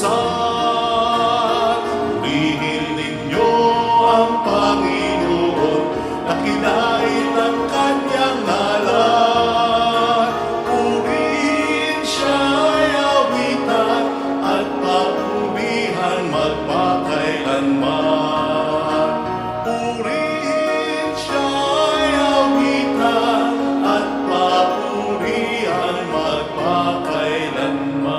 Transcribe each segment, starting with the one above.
katapusan. Purihin ninyo ang Panginoon, nakilait ang kanyang ngalan. Purihin siya'y awitan at papurihan magpakailanman. Purihin siya'y awitan at papurihan magpakailanman.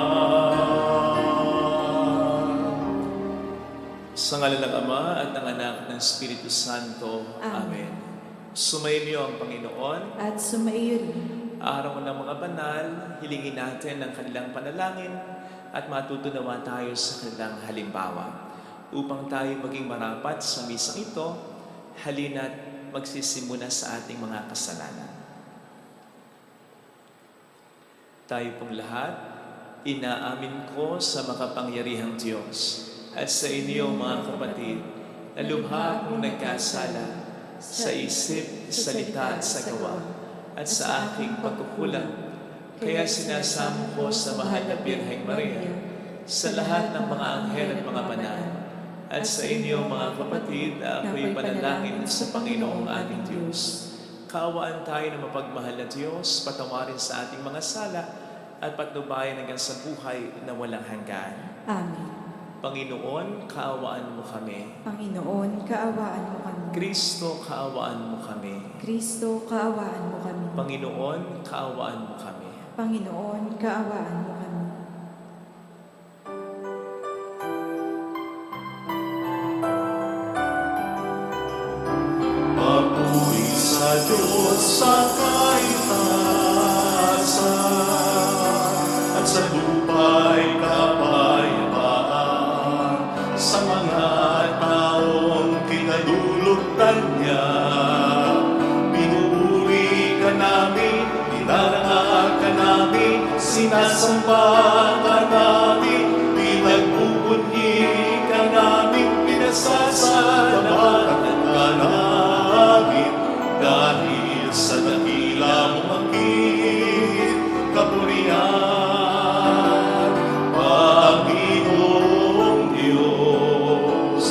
Sa ngalan ng Ama at ng Anak ng Espiritu Santo. Amen. Sumainyo ang Panginoon. At sumaiyo rin. Araw ng mga banal, hilingin natin ang kanilang panalangin at matutunawa tayo sa kanilang halimbawa. Upang tayo maging marapat sa misang ito, halina't magsisimula sa ating mga kasalanan. Tayo pong lahat, inaamin ko sa makapangyarihang Diyos at sa inyo mga kapatid na lubha kong nagkasala sa isip, salita at sa gawa at sa aking pagkukulang. Kaya sinasamo ko sa mahal na Birheng Maria, sa lahat ng mga anghel at mga banal, at sa inyo mga kapatid na ako'y panalangin sa Panginoong ating Diyos. Kaawaan tayo ng mapagmahal na Diyos, patawarin sa ating mga sala at patnubayan hanggang sa buhay na walang hanggan. Amen. Panginoon, kaawaan mo kami. Panginoon, kaawaan mo kami. Kristo, kaawaan mo kami. Kristo, kaawaan mo kami. Panginoon, kaawaan mo kami. Panginoon, kaawaan mo kami. Papuri sa Diyos sa kaitaasan at sa lupa'y kapayapaan sa mga taong kinalulugtan niya. Pinupuri ka namin, dinaraan ka namin, sinasamba ka namin, pinagpupunyi ka namin, pinasasalamatan ka namin. Dahil sa dakila mong akit, kapurihan, Panginoong Diyos,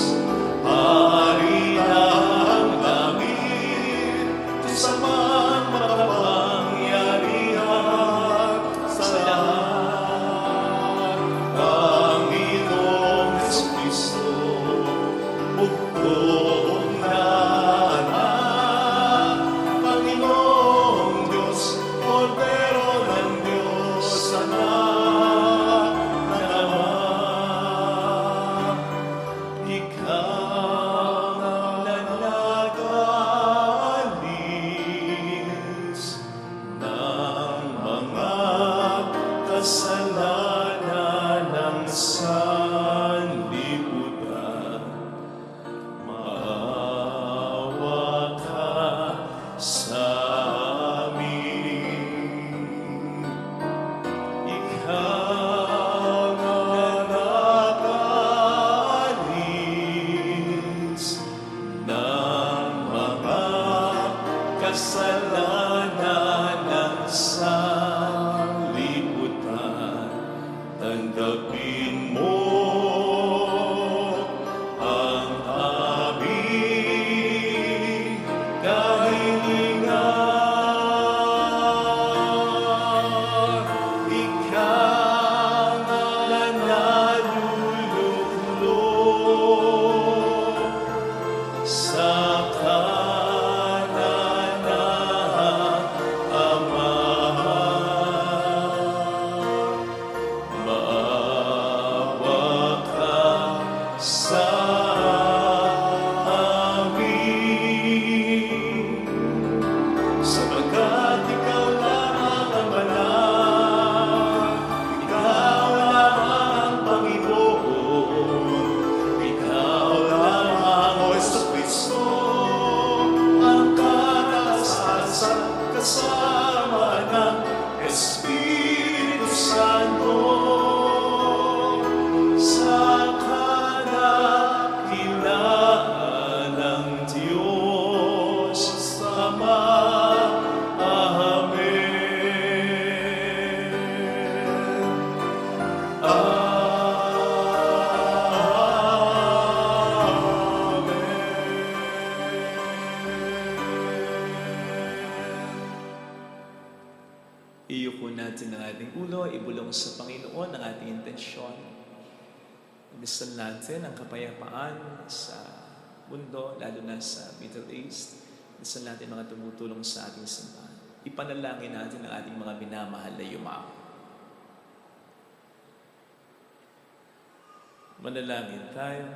Hari ng langit, Diyos amang makapangyarihan sa lahat, Panginoong Jesucristo, bugtong na anak, Panginoong Diyos, Kordero ng Diyos, anak ng Ama. Ikaw ang nag-alis ng mga kasalanan ng sanlibutan. Maawa ka sa amin. Ikaw ang nag-alis ng mga kasalanan ng sanlibutan. Tanggapin mo ang aming kahilingan. Ikaw ang naluluklok sa kanan ng Ama. Maawa ka sa amin, sapagkat ikaw lamang ang banal, ikaw lamang ang Panginoon, ikaw lamang, O Jesucristo, ang kataasan kasama ng Espiritu Santo sa kanan Iyuko natin ang ating ulo, ibulong sa Panginoon ang ating intensyon. Gusto natin ang kapayapaan sa mundo, lalo na sa Middle East. Gusto natin mga tumutulong sa ating simbahan. Ipanalangin natin ang ating mga minamahal na yumao. Manalangin tayo.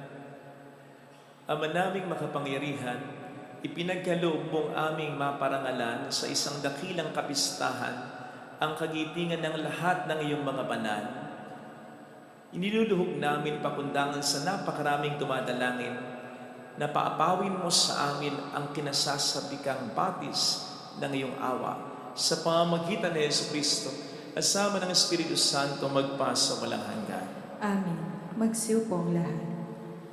Ama naming makapangyarihan, ipinagkaloob mong aming maparangalan sa isang dakilang kapistahan ang kagitingan ng lahat ng iyong mga banal. Iniluluhog namin pakundangan sa napakaraming dumadalangin na paapawin mo sa amin ang kinasasabikang batis ng iyong awa sa pamamagitan ni Jesucristo, kasama ng Espiritu Santo magpasa walang hanggan. Amen. Magsiupo ang lahat.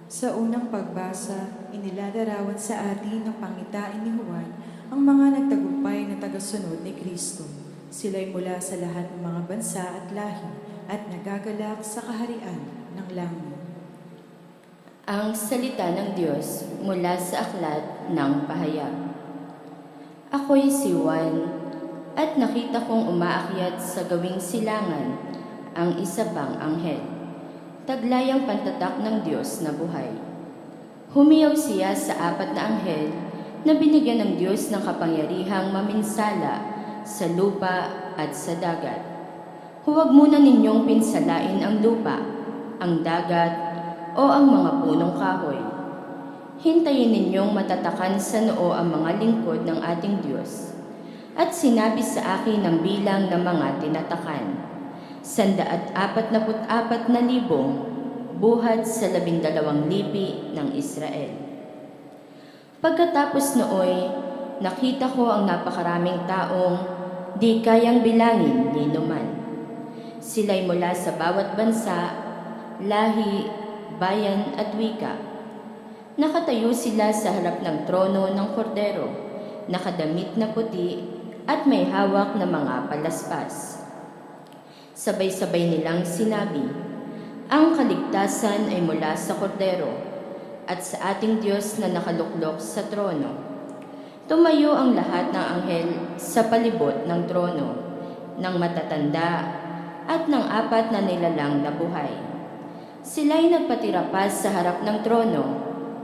Sa unang pagbasa, inilalarawan sa atin ng pangitain ni Juan ang mga nagtagumpay na tagasunod ni Kristo. Sila'y mula sa lahat ng mga bansa at lahi at nagagalak sa kaharian ng langit. Ang salita ng Diyos mula sa aklat ng pahayag. Ako'y si Juan, at nakita kong umaakyat sa gawing silangan ang isa pang anghel, taglayang pantatak ng Diyos na buhay. Humiyaw siya sa apat na anghel na binigyan ng Diyos ng kapangyarihang maminsala sa lupa at sa dagat. Huwag muna ninyong pinsalain ang lupa, ang dagat, o ang mga punong kahoy. Hintayin ninyong matatakan sa noo ang mga lingkod ng ating Diyos. At sinabi sa akin ang bilang ng mga tinatakan, 144,000 buhat sa 12 lipi ng Israel. Pagkatapos nooy, nakita ko ang napakaraming taong di kayang bilangin ni numan. Sila'y mula sa bawat bansa, lahi, bayan at wika. Nakatayo sila sa harap ng trono ng kordero, nakadamit na puti at may hawak na mga palaspas. Sabay-sabay nilang sinabi, ang kaligtasan ay mula sa kordero at sa ating Diyos na nakaluklok sa trono. Tumayo ang lahat ng anghel sa palibot ng trono, ng matatanda at ng apat na nilalang na buhay. Sila'y nagpatira pa sa harap ng trono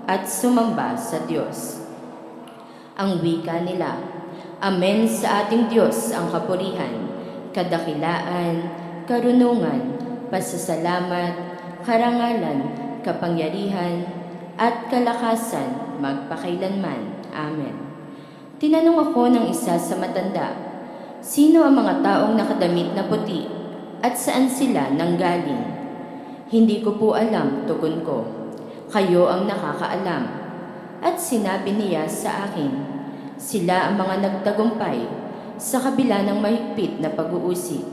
at sumamba sa Diyos. Ang wika nila, Amen sa ating Diyos ang kapurihan, kadakilaan, karunungan, pasasalamat, karangalan, kapangyarihan, at kalakasan magpakailanman. Amen. Tinanong ako ng isa sa matanda, sino ang mga taong nakadamit na puti at saan sila nanggaling? Hindi ko po alam, tugon ko. Kayo ang nakakaalam. At sinabi niya sa akin, sila ang mga nagtagumpay sa kabila ng mahigpit na pag-uusig.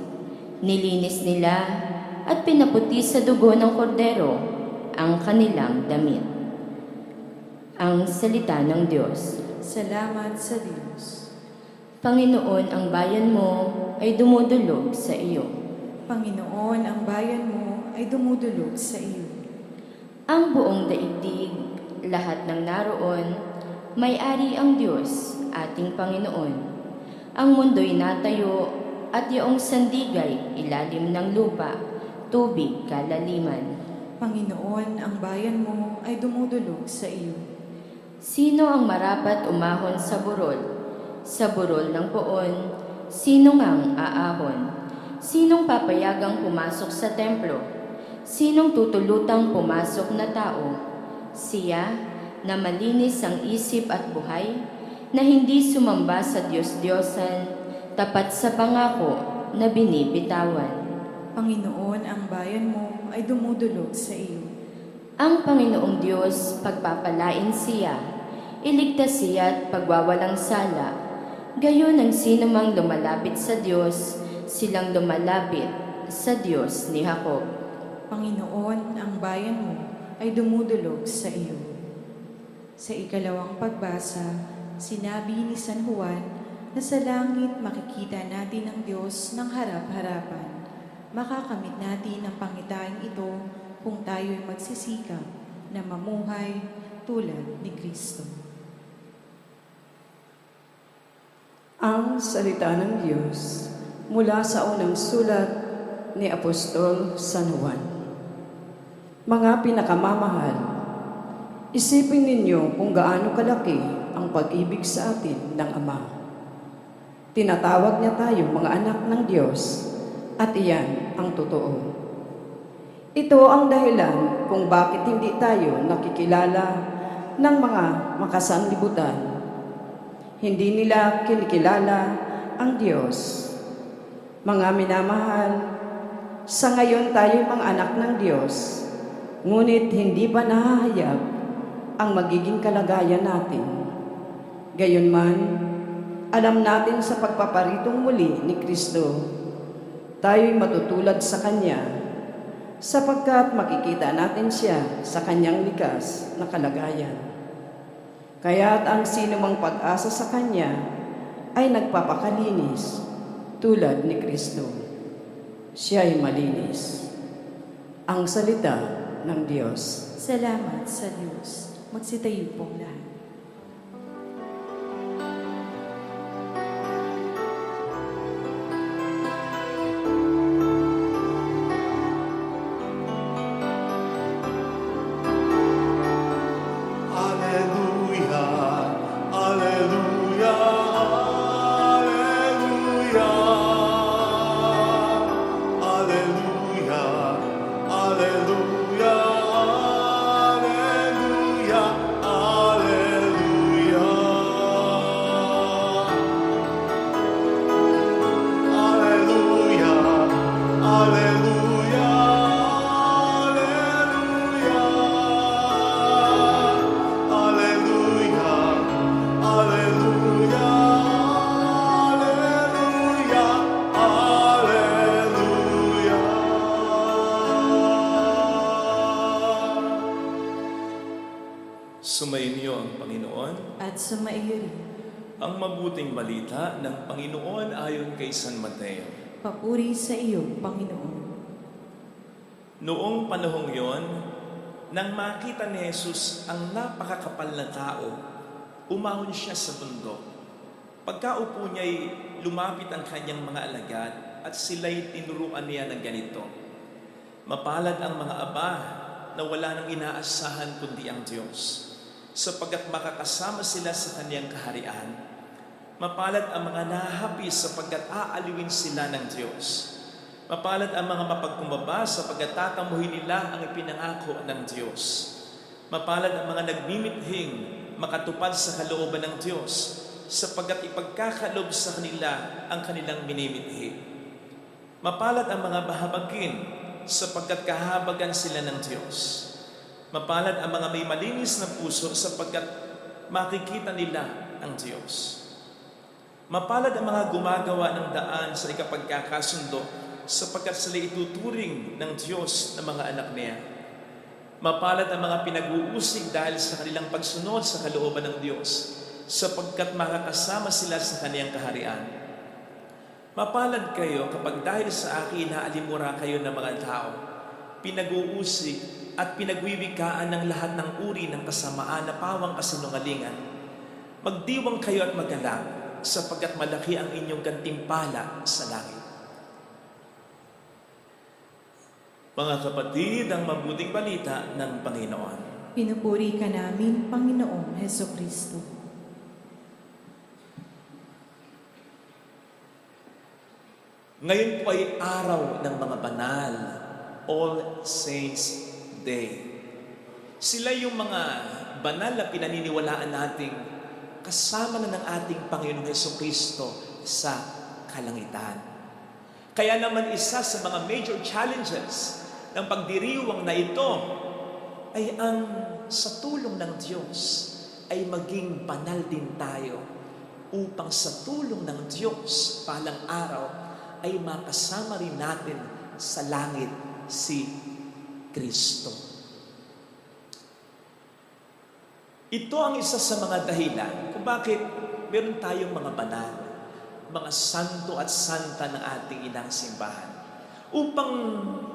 Nilinis nila at pinaputi sa dugo ng kordero ang kanilang damit. Ang salita ng Diyos. Salamat sa Diyos. Panginoon, ang bayan mo ay dumudulog sa iyo. Panginoon, ang bayan mo ay dumudulog sa iyo. Ang buong daigdig, lahat ng naroon, may-ari ang Diyos, ating Panginoon. Ang mundo'y natayo at iyong sandigay, ilalim ng lupa, tubig kalaliman. Panginoon, ang bayan mo ay dumudulog sa iyo. Sino ang marapat umahon sa burol? Sa burol ng poon, sino ngang aahon? Sinong papayagang pumasok sa templo? Sinong tutulutang pumasok na tao? Siya na malinis ang isip at buhay, na hindi sumamba sa Diyos-Diyosan, tapat sa pangako na binibitawan. Panginoon, ang bayan mo ay dumudulog sa iyo. Ang Panginoong Diyos, pagpapalain siya, iligtas siya at pagwawalang sala. Gayon ang sinumang lumalapit sa Diyos, silang lumalapit sa Diyos ni Jacob. Panginoon, ang bayan mo ay dumudulog sa iyo. Sa ikalawang pagbasa, sinabi ni San Juan na sa langit makikita natin ang Diyos ng harap-harapan. Makakamit natin ang pangitain ito kung tayo'y magsisikap na mamuhay tulad ni Kristo. Ang salita ng Diyos. mula sa unang sulat ni Apostol San Juan. Mga pinakamamahal, isipin ninyo kung gaano kalaki ang pag-ibig sa atin ng Ama. Tinatawag niya tayo mga anak ng Diyos at iyan ang totoo. Ito ang dahilan kung bakit hindi tayo nakikilala ng mga makasanlibutan. Hindi nila kinikilala ang Diyos. Mga minamahal, sa ngayon tayo mga anak ng Diyos, ngunit hindi pa nahahayag ang magiging kalagayan natin. Gayunman, alam natin sa pagpaparitong muli ni Kristo, tayo'y matutulad sa Kanya, sapagkat makikita natin siya sa Kanyang likas na kalagayan. Kaya't ang sinumang pag-asa sa Kanya ay nagpapakalinis tulad ni Kristo. Siya'y malinis. Ang salita ng Diyos. Salamat sa Diyos. Magsitayo pong lahat. Sumainyo ang Panginoon. At sumaiyo rin. Ang mabuting balita ng Panginoon ayon kay San Mateo. Papuri sa iyo, Panginoon. Noong panahong yon, nang makita ni Jesus ang napakakapal na tao, umahon siya sa bundok. Pagkaupo niya'y lumapit ang kanyang mga alagad at sila'y tinuruan niya ng ganito. Mapalad ang mga aba na wala nang inaasahan kundi ang Diyos, sapagkat makakasama sila sa Kanyang kaharian. Mapalad ang mga nahahapi sapagkat aaliwin sila ng Diyos. Mapalad ang mga mapagkumbaba sapagkat tatamuhin nila ang ipinangako ng Diyos. Mapalad ang mga nagmimithing makatupad sa kalooban ng Diyos sapagkat ipagkakalob sa kanila ang kanilang minimithi. Mapalad ang mga bahabagin sapagkat kahabagan sila ng Diyos. Mapalad ang mga may malinis na puso sapagkat makikita nila ang Diyos. Mapalad ang mga gumagawa ng daan sa ikapagkakasundo sapagkat sila ituturing ng Diyos na mga anak niya. Mapalad ang mga pinag-uusig dahil sa kanilang pagsunod sa kalooban ng Diyos sapagkat makakasama sila sa Kaniyang kaharian. Mapalad kayo kapag dahil sa akin naalimura kayo ng mga tao, pinag-uusig at pinagwiwikaan ng lahat ng uri ng kasamaan na pawang kasinungalingan. Magdiwang kayo at magalang sapagkat malaki ang inyong gantimpala sa langit. Mga kapatid, ang mabuting balita ng Panginoon. Pinupuri ka namin, Panginoong Hesukristo. Ngayon po ay araw ng mga banal, All Saints Day. Sila yung mga banal na pinaniniwalaan nating kasama na ng ating Panginoong Hesukristo sa kalangitan. Kaya naman isa sa mga major challenges ng pagdiriwang na ito ay ang sa tulong ng Diyos ay maging banal din tayo upang sa tulong ng Diyos palang araw ay makasama rin natin sa langit si Kristo. Ito ang isa sa mga dahilan kung bakit meron tayong mga banal, mga santo at santa ng ating inang simbahan. Upang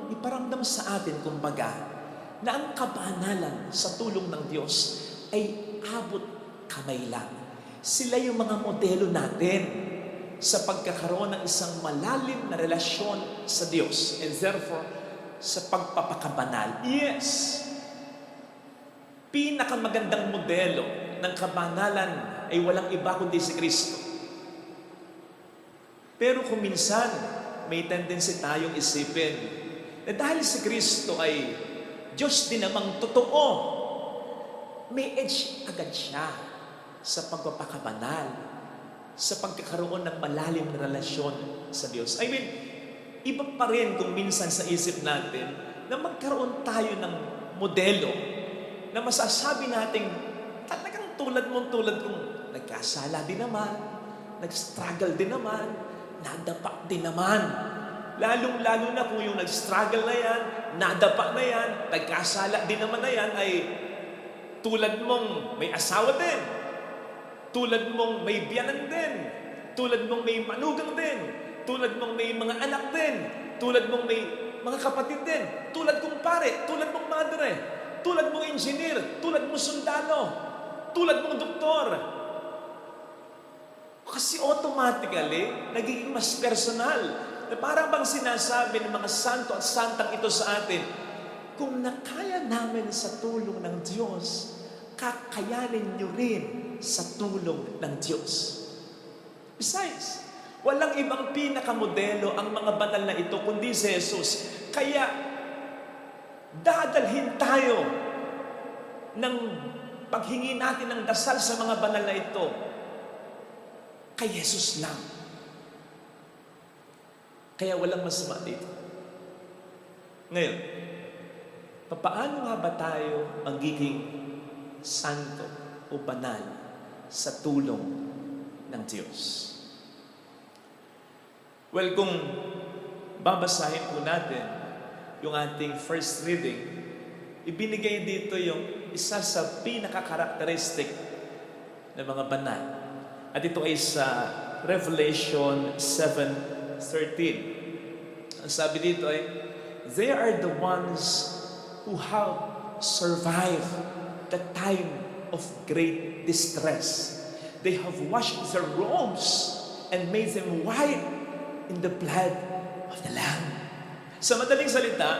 iparamdam sa atin, kumbaga, na ang kabanalan sa tulong ng Diyos ay abot kamay lang. Sila yung mga modelo natin sa pagkakaroon ng isang malalim na relasyon sa Diyos and therefore sa pagpapakabanal. Yes, pinakamagandang modelo ng kabanalan ay walang iba kundi si Kristo. Pero kung minsan may tendency tayong isipin na dahil si Kristo ay Diyos din namang totoo, may edge agad siya sa pagpapakabanal, sa pagkakaroon ng malalim na relasyon sa Diyos. I mean, iba pa rin kung minsan sa isip natin na magkaroon tayo ng modelo na masasabi natin talagang tulad kong nagkasala din naman, nag-struggle din naman, nadapa din naman. Lalong-lalo na kung yung nag-struggle na yan, nadapa na yan, nagkasala din naman na yan, ay tulad mong may asawa din, tulad mong may biyanan din, tulad mong may manugang din, tulad mong may mga anak din, tulad mong may mga kapatid din, tulad kong pare, tulad mong madre, tulad mong engineer, tulad mong sundalo, tulad mong doktor. Kasi automatically, nagiging mas personal. Na parang bang sinasabi ng mga santo at santang ito sa atin, kung nakaya namin sa tulong ng Diyos, kakayanin nyo rin sa tulong ng Diyos. Besides, walang ibang pinakamodelo ang mga banal na ito kundi si Jesus. Kaya, dadalhin tayo ng paghingi natin ng dasal sa mga banal na ito kay Jesus lang. Kaya walang masama dito. Ngayon, paano nga ba tayo magiging santo o banal sa tulong ng Diyos? Well, kung babasahin po natin yung ating first reading, ibinigay dito yung isa sa pinaka-karakteristik ng mga banal. At ito ay sa Revelation 7:13. Ang sabi dito ay, they are the ones who have survived the time of great distress. They have washed their robes and made them white in the blood of the Lamb. Sa madaling salita,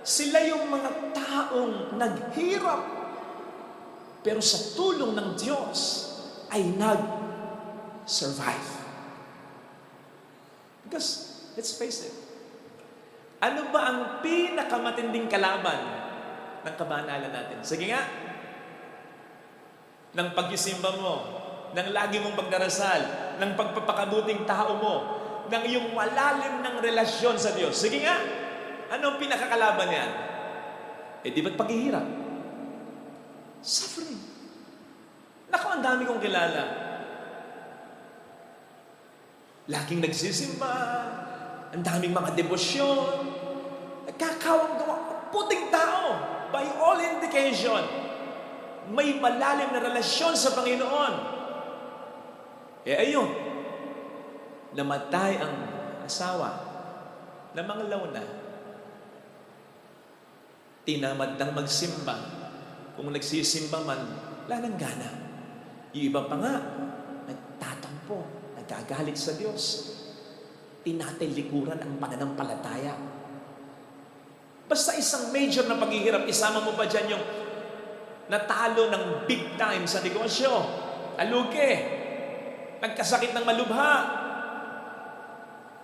sila yung mga taong naghirap, pero sa tulong ng Diyos ay nag-survive. Because, let's face it, ano ba ang pinakamatinding kalaban ng kabanalan natin? Sige nga, ng pagsisimba mo, ng lagi mong pagdarasal, ng pagpapakabuting tao mo, ng iyong malalim ng relasyon sa Diyos. Sige nga, ano ang pinakakalaban niyan? Eh di ba't paghihirap? Suffering. Naku, ang dami kong kilala. Laging nagsisimba, ang daming mga debosyon, nagkakawang gawa, puting tao, by all indication, may malalim na relasyon sa Panginoon. Eh ayun, namatay ang asawa, namanglaw na, tinamad ng magsimba, kung nagsisimba man, wala nang gana. Yung iba pa nga, nagtatampo, nagagalit sa Diyos, tinatay-likuran ang pananampalataya. Basta isang major na paghihirap, isama mo pa dyan yung natalo ng big time sa negosyo, aluke, nagkasakit ng malubha,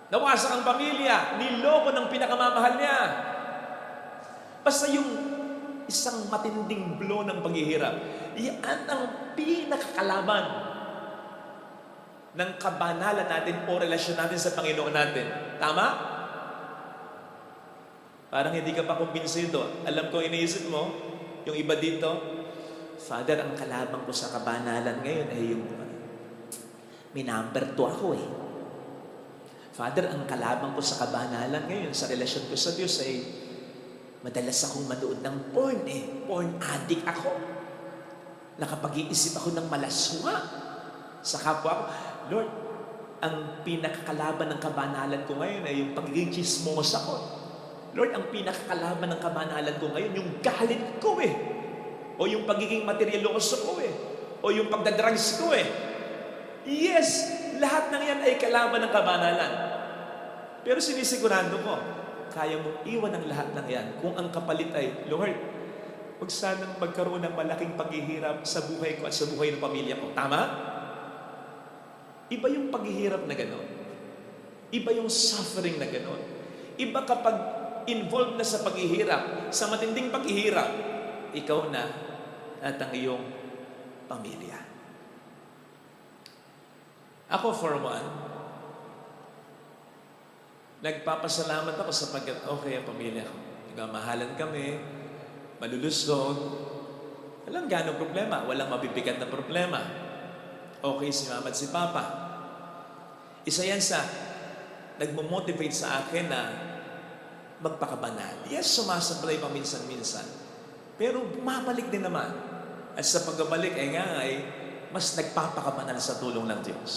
nawasak ang pamilya, niloko ng pinakamamahal niya. Basta yung isang matinding blow ng paghihirap, yan ang pinakakalaban ng kabanalan natin o relasyon natin sa Panginoon natin. Tama? Parang hindi ka pa kumbinsido. Alam ko, iniisip mo, yung iba dito, Father, ang kalaban ko sa kabanalan ngayon ay yung may number 2 ako eh. Father, ang kalaban ko sa kabanalan ngayon, sa relasyon ko sa Diyos ay madalas akong manood ng porn eh. Porn addict ako. Nakapag-iisip ako ng malaswa sa kapwa ko. Lord, ang pinakakalaban ng kabanalan ko ngayon ay yung pagiging chismosa ko. Lord, ang pinakakalaban ng kabanalan ko ngayon, yung galit ko eh. O yung pagiging materialoso ko eh. O yung pagdadrugs ko eh. Yes, lahat ng yan ay kalaban ng kabanalan. Pero sinisigurado ko, kaya mong iwan ang lahat ng yan kung ang kapalit ay, Lord, huwag sanang magkaroon ng malaking paghihirap sa buhay ko at sa buhay ng pamilya ko. Tama? Iba yung paghihirap na gano'n. Iba yung suffering na gano'n. Iba kapag involved na sa paghihirap, sa matinding paghihirap, ikaw na at ang iyong pamilya. Ako for one, nagpapasalamat ako sapagkat okay ang pamilya ko. Nagmamahalan kami, malulusog. Walang gano'ng problema, walang mabibigat na problema. Okay si mama at si papa. Isa yan sa nagmo-motivate sa akin na magpakabanal. Yes, sumasablay pa minsan-minsan. Pero bumabalik din naman. At sa pagbabalik ay mas nagpapakabanal sa tulong ng Diyos.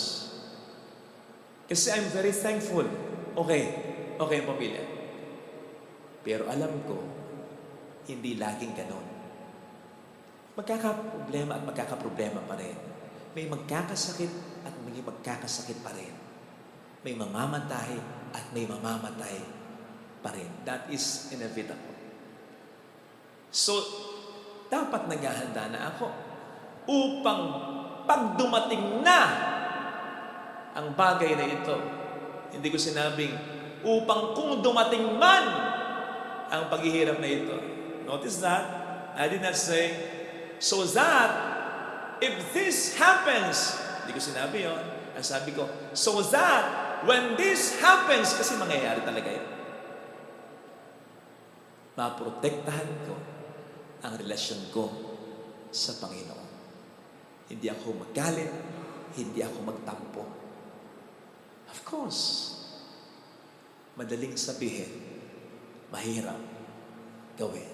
Kasi I'm very thankful. Okay ang pamilya. Pero alam ko, hindi laging ganon. Magkakaproblema at magkakaproblema pa rin. May magkakasakit at may magkakasakit pa rin. May mamamatay at may mamamatay pa rin. That is inevitable. So, dapat naghahanda na ako upang pag dumating na ang bagay na ito, hindi ko sinabing upang kung dumating man ang paghihirap na ito. Notice that? I did not say, so that if this happens, hindi ko sinabi yun. Ang sabi ko, so that when this happens, kasi mangyayari talaga yun, maprotektahan ko ang relasyon ko sa Panginoon. Hindi ako magalit, hindi ako magtampo. Of course, madaling sabihin, mahirap gawin.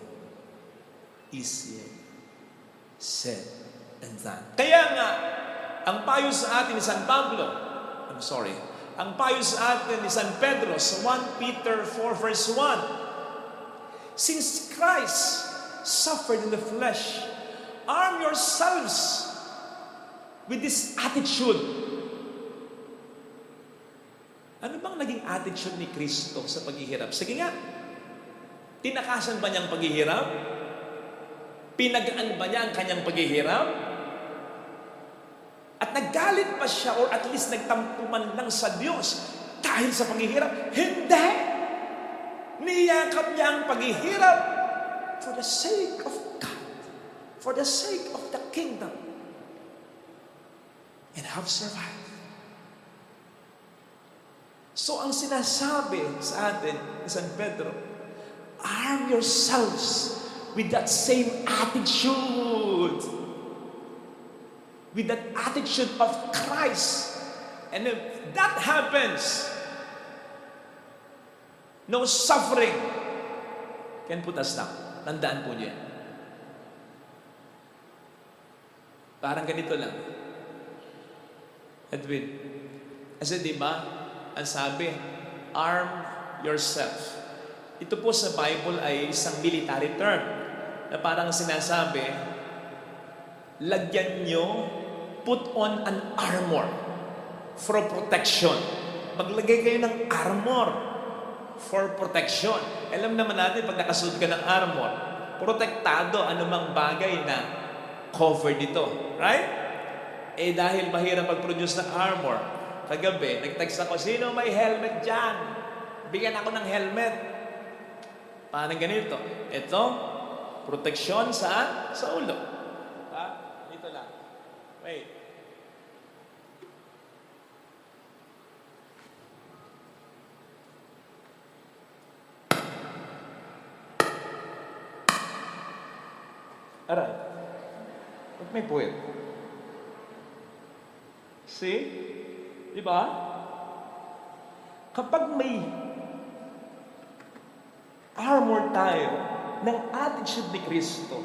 Easier said than done. Kaya nga, ang payo sa atin ni San Pablo, ang payo sa atin ni San Pedro sa 1 Peter 4 verse 1, since Christ suffered in the flesh, arm yourselves with this attitude. Ano bang naging attitude ni Kristo sa paghihirap? Sige nga, tinakasan ba niyang paghihirap? Pinagaan ba niya ang kanyang paghihirap? At naggalit pa siya or at least nagtampuman lang sa Diyos dahil sa paghihirap? Hindi! Niyakap niya ang paghihirap for the sake of God, for the sake of the kingdom, and have survived. So ang sinasabi sa atin ni San Pedro, arm yourselves with that same attitude. With that attitude of Christ. And if that happens, no suffering can put us down. Tandaan po niyo yan. Parang ganito lang. Edwin, kasi diba, ang sabi, arm yourself. Ito po sa Bible ay isang military term na parang sinasabi, lagyan nyo, put on an armor for protection. Maglagay kayo ng armor for protection. Alam naman natin, pag nakasuot ka ng armor, protektado anumang bagay na covered ito. Right? Eh dahil mahirap mag-produce ng armor, kagabi, nag-text ako, sino may helmet dyan? Bigyan ako ng helmet. Parang ganito. Ito, proteksyon sa ulo. Dito lang. Wait. Aray. Ba't may puwet? See? Diba? Kapag may armor tayo ng attitude ni Kristo,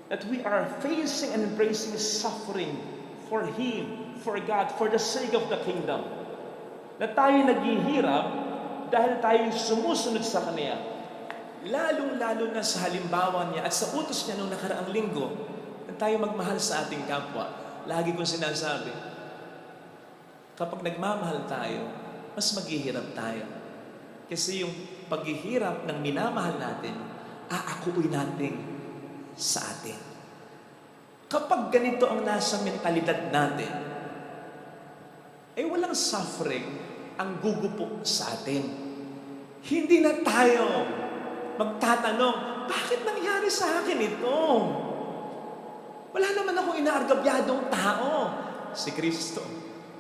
that we are facing and embracing suffering for Him, for God, for the sake of the kingdom, na tayo naghihirap dahil tayo sumusunod sa Kanya, lalong-lalo na sa halimbawa niya at sa utos niya nung nakaraang linggo, na tayo magmahal sa ating kapwa. Lagi kong sinasabi, Kapag nagmamahal tayo, mas maghihirap tayo. Kasi yung paghihirap ng minamahal natin, aakuin natin sa atin. Kapag ganito ang nasa mentalidad natin, walang suffering ang gugupo sa atin. Hindi na tayo magtatanong, bakit nangyari sa akin ito? Wala naman akong inaargabyadong tao. Si Kristo,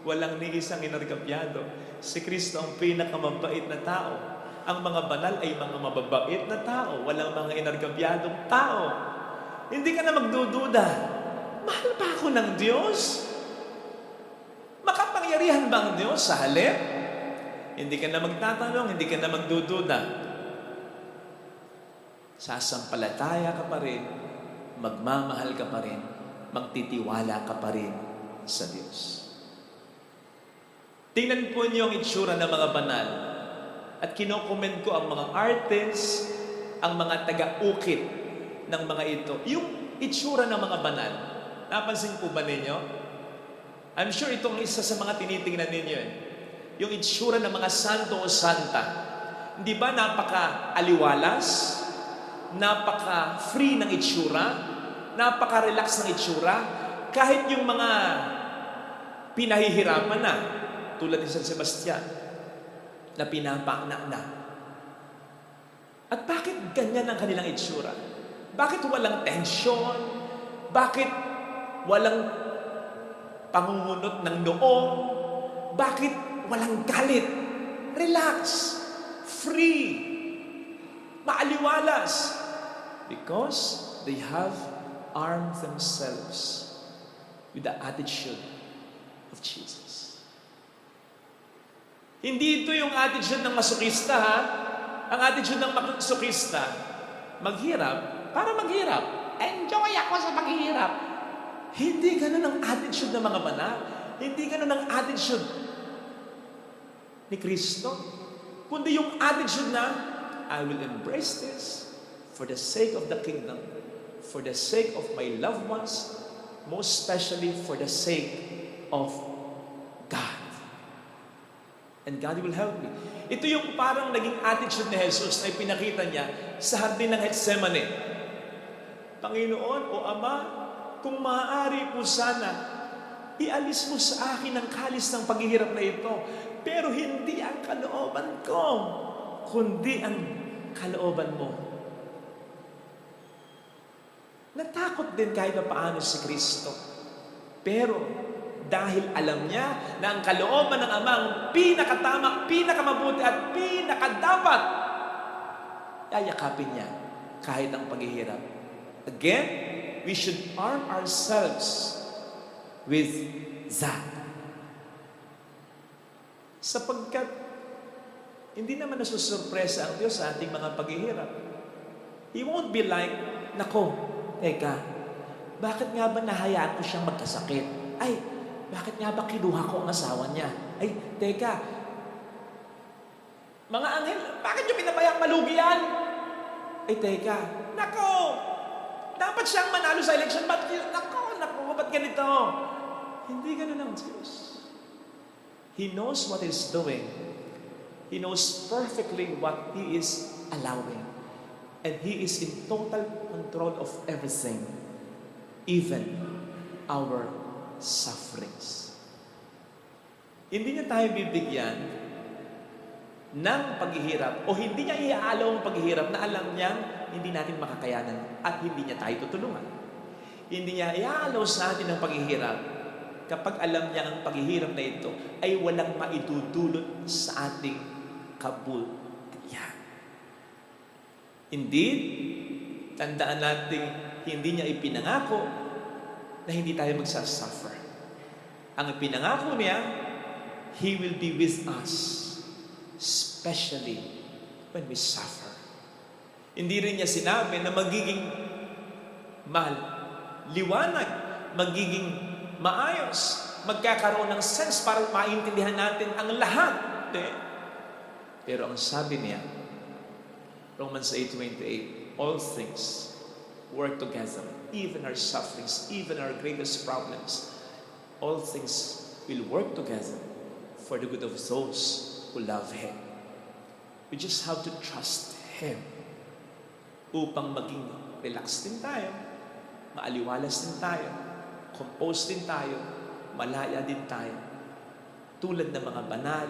walang ni isang inargabyado. Si Kristo ang pinakamabait na tao. Ang mga banal ay mga mababait na tao. Walang mga inargabyadong tao. Hindi ka na magdududa. Mahal ba ako ng Diyos? Makapangyarihan ba ang Diyos sa halip? Hindi ka na magtatanong, hindi ka na magdududa. Sasampalataya ka pa rin, magmamahal ka pa rin, magtitiwala ka pa rin sa Diyos. Tingnan po niyo ang itsura ng mga banal. At kinokomment ko ang mga artists, ang mga taga-ukit ng mga ito. Yung itsura ng mga banal. Napansin po ba ninyo? I'm sure itong isa sa mga tinitingnan ninyo. Yung itsura ng mga santo o santa. Hindi ba napaka-aliwalas? Napaka-free ng itsura? Napaka-relax ng itsura? Kahit yung mga pinahihirapan na, tulad ni San Sebastian, na pinapakna na. At bakit ganyan ang kanilang itsura? Bakit walang tensyon? Bakit walang pangungunot ng noo? Bakit walang galit? Relax. Free. Maaliwalas. Because they have armed themselves with the attitude of Jesus. Hindi ito yung attitude ng masokista, ha? Ang attitude ng masokista, maghirap para maghirap. Enjoy ako sa paghihirap. Hindi ganun ang attitude ng mga banal. Hindi ganun ang attitude ni Kristo. Kundi yung attitude na, I will embrace this for the sake of the kingdom, for the sake of my loved ones, most especially for the sake of God. And God will help me. Ito yung parang naging attitude ni Jesus na ipinakita niya sa hardin ng Getsemane. Panginoon o Ama, kung maaari po sana, ialis mo sa akin ang kalis ng paghihirap na ito. Pero hindi ang kalooban ko, kundi ang kalooban mo. Natakot din kahit na paano si Kristo. Pero dahil alam niya na ang kalooban ng Ama ang pinakatama, pinakamabuti at pinakadapat, yayakapin niya kahit ang paghihirap. Again, we should arm ourselves with that. Sapagkat hindi naman nasusurpresa ang Diyos sa ating mga paghihirap. He won't be like, nako, teka, bakit nga ba nahayaan ko siyang magkasakit? Ay, bakit nga ba kinuha ko ang asawa niya? Ay, teka, mga anghel, bakit nyo pinabayang malugi yan? Ay, teka, nako, dapat siyang manalo sa election, ba't ganito? Hindi ganun ang Diyos. He knows what He's doing. He knows perfectly what He is allowing. And He is in total control of everything, even our sufferings. Hindi niya tayo bibigyan ng paghihirap o hindi niya iaalaw ang paghihirap na alam niyang hindi natin makakayanan at hindi niya tayo tutulungan. Hindi niya iaalaw sa atin ang paghihirap kapag alam niya ang paghihirap na ito ay walang maidudulot sa ating kabutihan. Indeed, tandaan natin hindi niya ipinangako na hindi tayo magsasuffer. Ang ipinangako niya, He will be with us, especially when we suffer. Hindi rin niya sinabi na magiging liwanag, magiging maayos, magkakaroon ng sense para maintindihan natin ang lahat. Pero ang sabi niya, Romans 8:28, all things work together, even our sufferings, even our greatest problems, all things will work together for the good of those who love Him. We just have to trust Him upang maging relax din tayo, maaliwalas din tayo, compose din tayo, malaya din tayo, tulad ng mga banal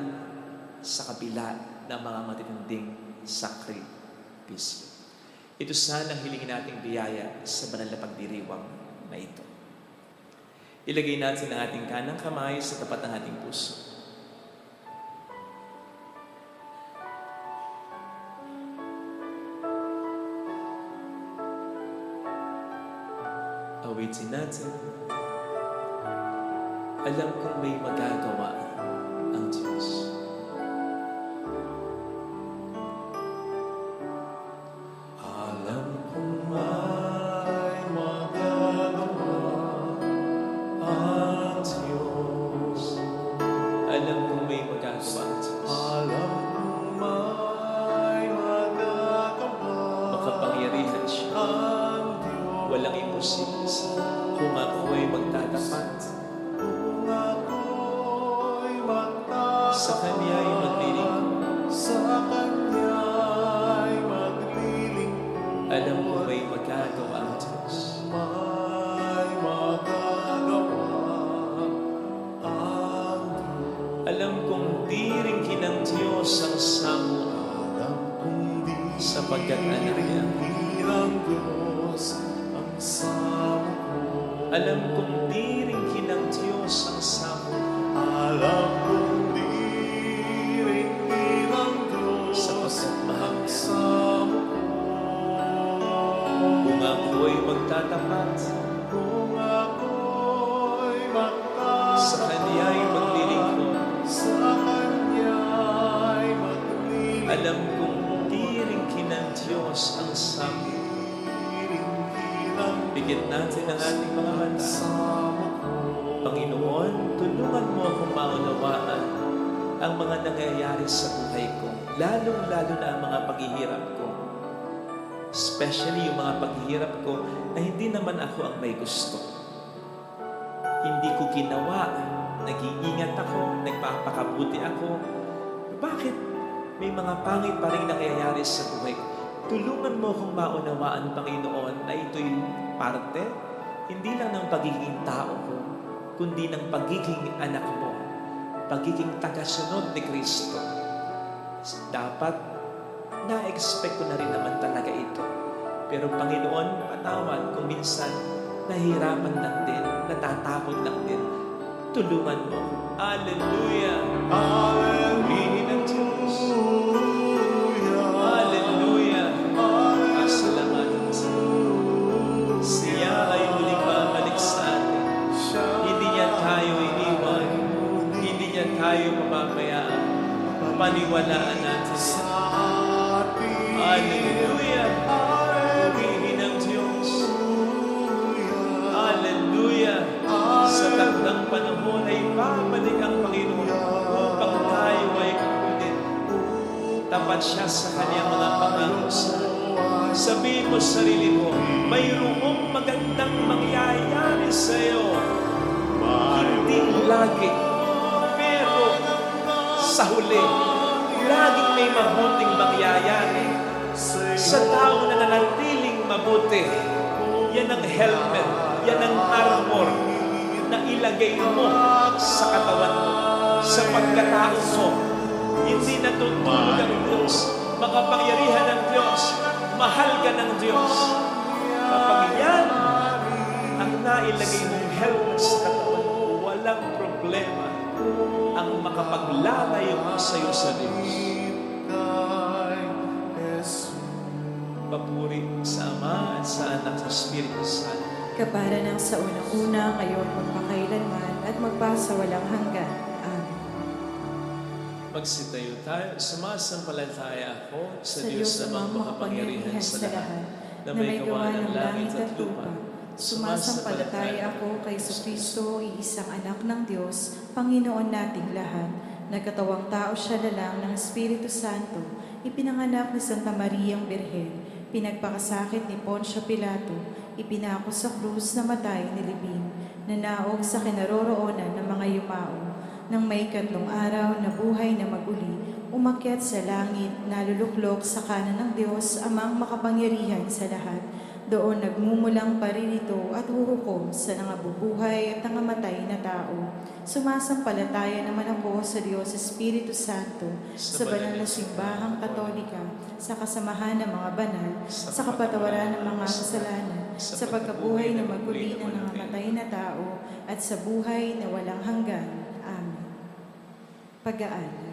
sa kabila ng mga matitinding sakripisyo. Ito sana ang hilingin nating biyaya sa banal na pagdiriwang na ito. Ilagay natin ang ating kanang kamay sa tapat ng ating puso. Awitin natin. Alam kong may magagawa ang Diyos. Alam kong may magagawa ang Diyos. Alam kong may magagawa ang Diyos. Alam kong may magagawa. Makapangyarihan siya. Walang imposible kung ako ay magtatapat. Sa Kanya ay maglilingkod. Alam mo may magagawa ang Diyos. Alam kong diringkin ng Diyos ang Samuel sapagkat anak niya. Alam kong diringkin ng Diyos ang Samuel. Alam kong diringkin ng Diyos sapagkat mahal niya. Kung ako'y magtatapat, sa Kanya'y maglilingkod. Alam kong diringkin ng Diyos ang Samuel. Bigyan natin ang ating mga mata. Panginoon, tulungan mo akong maunawaan ang mga nangyayari sa buhay ko, lalong-lalo na ang mga paghihirap ko. Especially yung mga paghihirap ko na hindi naman ako ang may gusto. Hindi ko ginawa, nag-iingat ako, nagpapakabuti ako. Bakit may mga pangit pa rin nangyayari sa buhay ko? Tulungan mo akong maunawaan, Panginoon, na ito'y parte, hindi lang ng pagiging tao ko, kundi ng pagiging anak mo, pagiging tagasunod ni Kristo. Dapat, na-expect ko na rin naman talaga ito. Pero Panginoon, patawad kung minsan, nahihirapan lang din, natatakot lang din. Tulungan mo. Hallelujah! Hallelujah ng Diyos. Hallelujah! Pasalamatan sa Siya ay muling babalik sa atin. Hindi niya tayo iniwan. Hindi niya tayo papabayaan. Paniwalaan natin yan. Hallelujah! Purihin ang Diyos. Hallelujah! Sa takdang panahon ay babalik ang Panginoon upang tayo ay kukunin. Tapat siya sa kanyang mga pangako sa atin. Sabihin mo sa sarili mo, mayroong magandang mangyayari sa iyo. Hindi lagi, pero sa huli, laging may mabuting mangyayari. Sa tao na nanatiling mabuti, yan ang helmet, yan ang armor na ilagay mo sa katawan mo, sa pagkatao mo. Hindi natutulog ang Diyos, makapangyarihan ng Diyos, mahal ka ng Diyos. Kapag yan ang nailagay mong helmet sa katawan mo, walang problema ang makapaglalayo sa iyo sa Diyos. Papuri sa Ama at sa Anak sa Espiritu Santo. Kapara ng sa unang-una, ngayon magpakailanman at magpasawalang hanggan. Amen. Magsitayo tayo. Sumasampalataya ako sa Sa Diyos Diyos namang namang makapangyarihan sa lahat, na may gawa ng langit at lupa. Sumasampalataya ako kay Kristo, iisang anak ng Diyos, Panginoon nating lahat. Nagkatawang tao siya lalang ng Espiritu Santo, ipinanganak ni Santa Mariang Birhen, pinagpakasakit ni Poncio Pilato, ipinako sa krus na matay nilibing, nanaog sa kinaroroonan ng mga yumao, Nang may ikatlong araw na buhay na maguli, umakyat sa langit, naluluklok sa kanan ng Diyos, amang makapangyarihan sa lahat. Doon nagmumulang paririto at huhukom sa nangabubuhay at nangamatay na tao. Sumasampalataya naman ako sa Diyos Espiritu Santo, sa banal na simbahang katolika, sa kasamahan ng mga banal, sa kapatawaran ng mga kasalanan, sa pagkabuhay na maguli ng nangamatay na tao, at sa buhay na walang hanggan. Amen. Pag-aaral.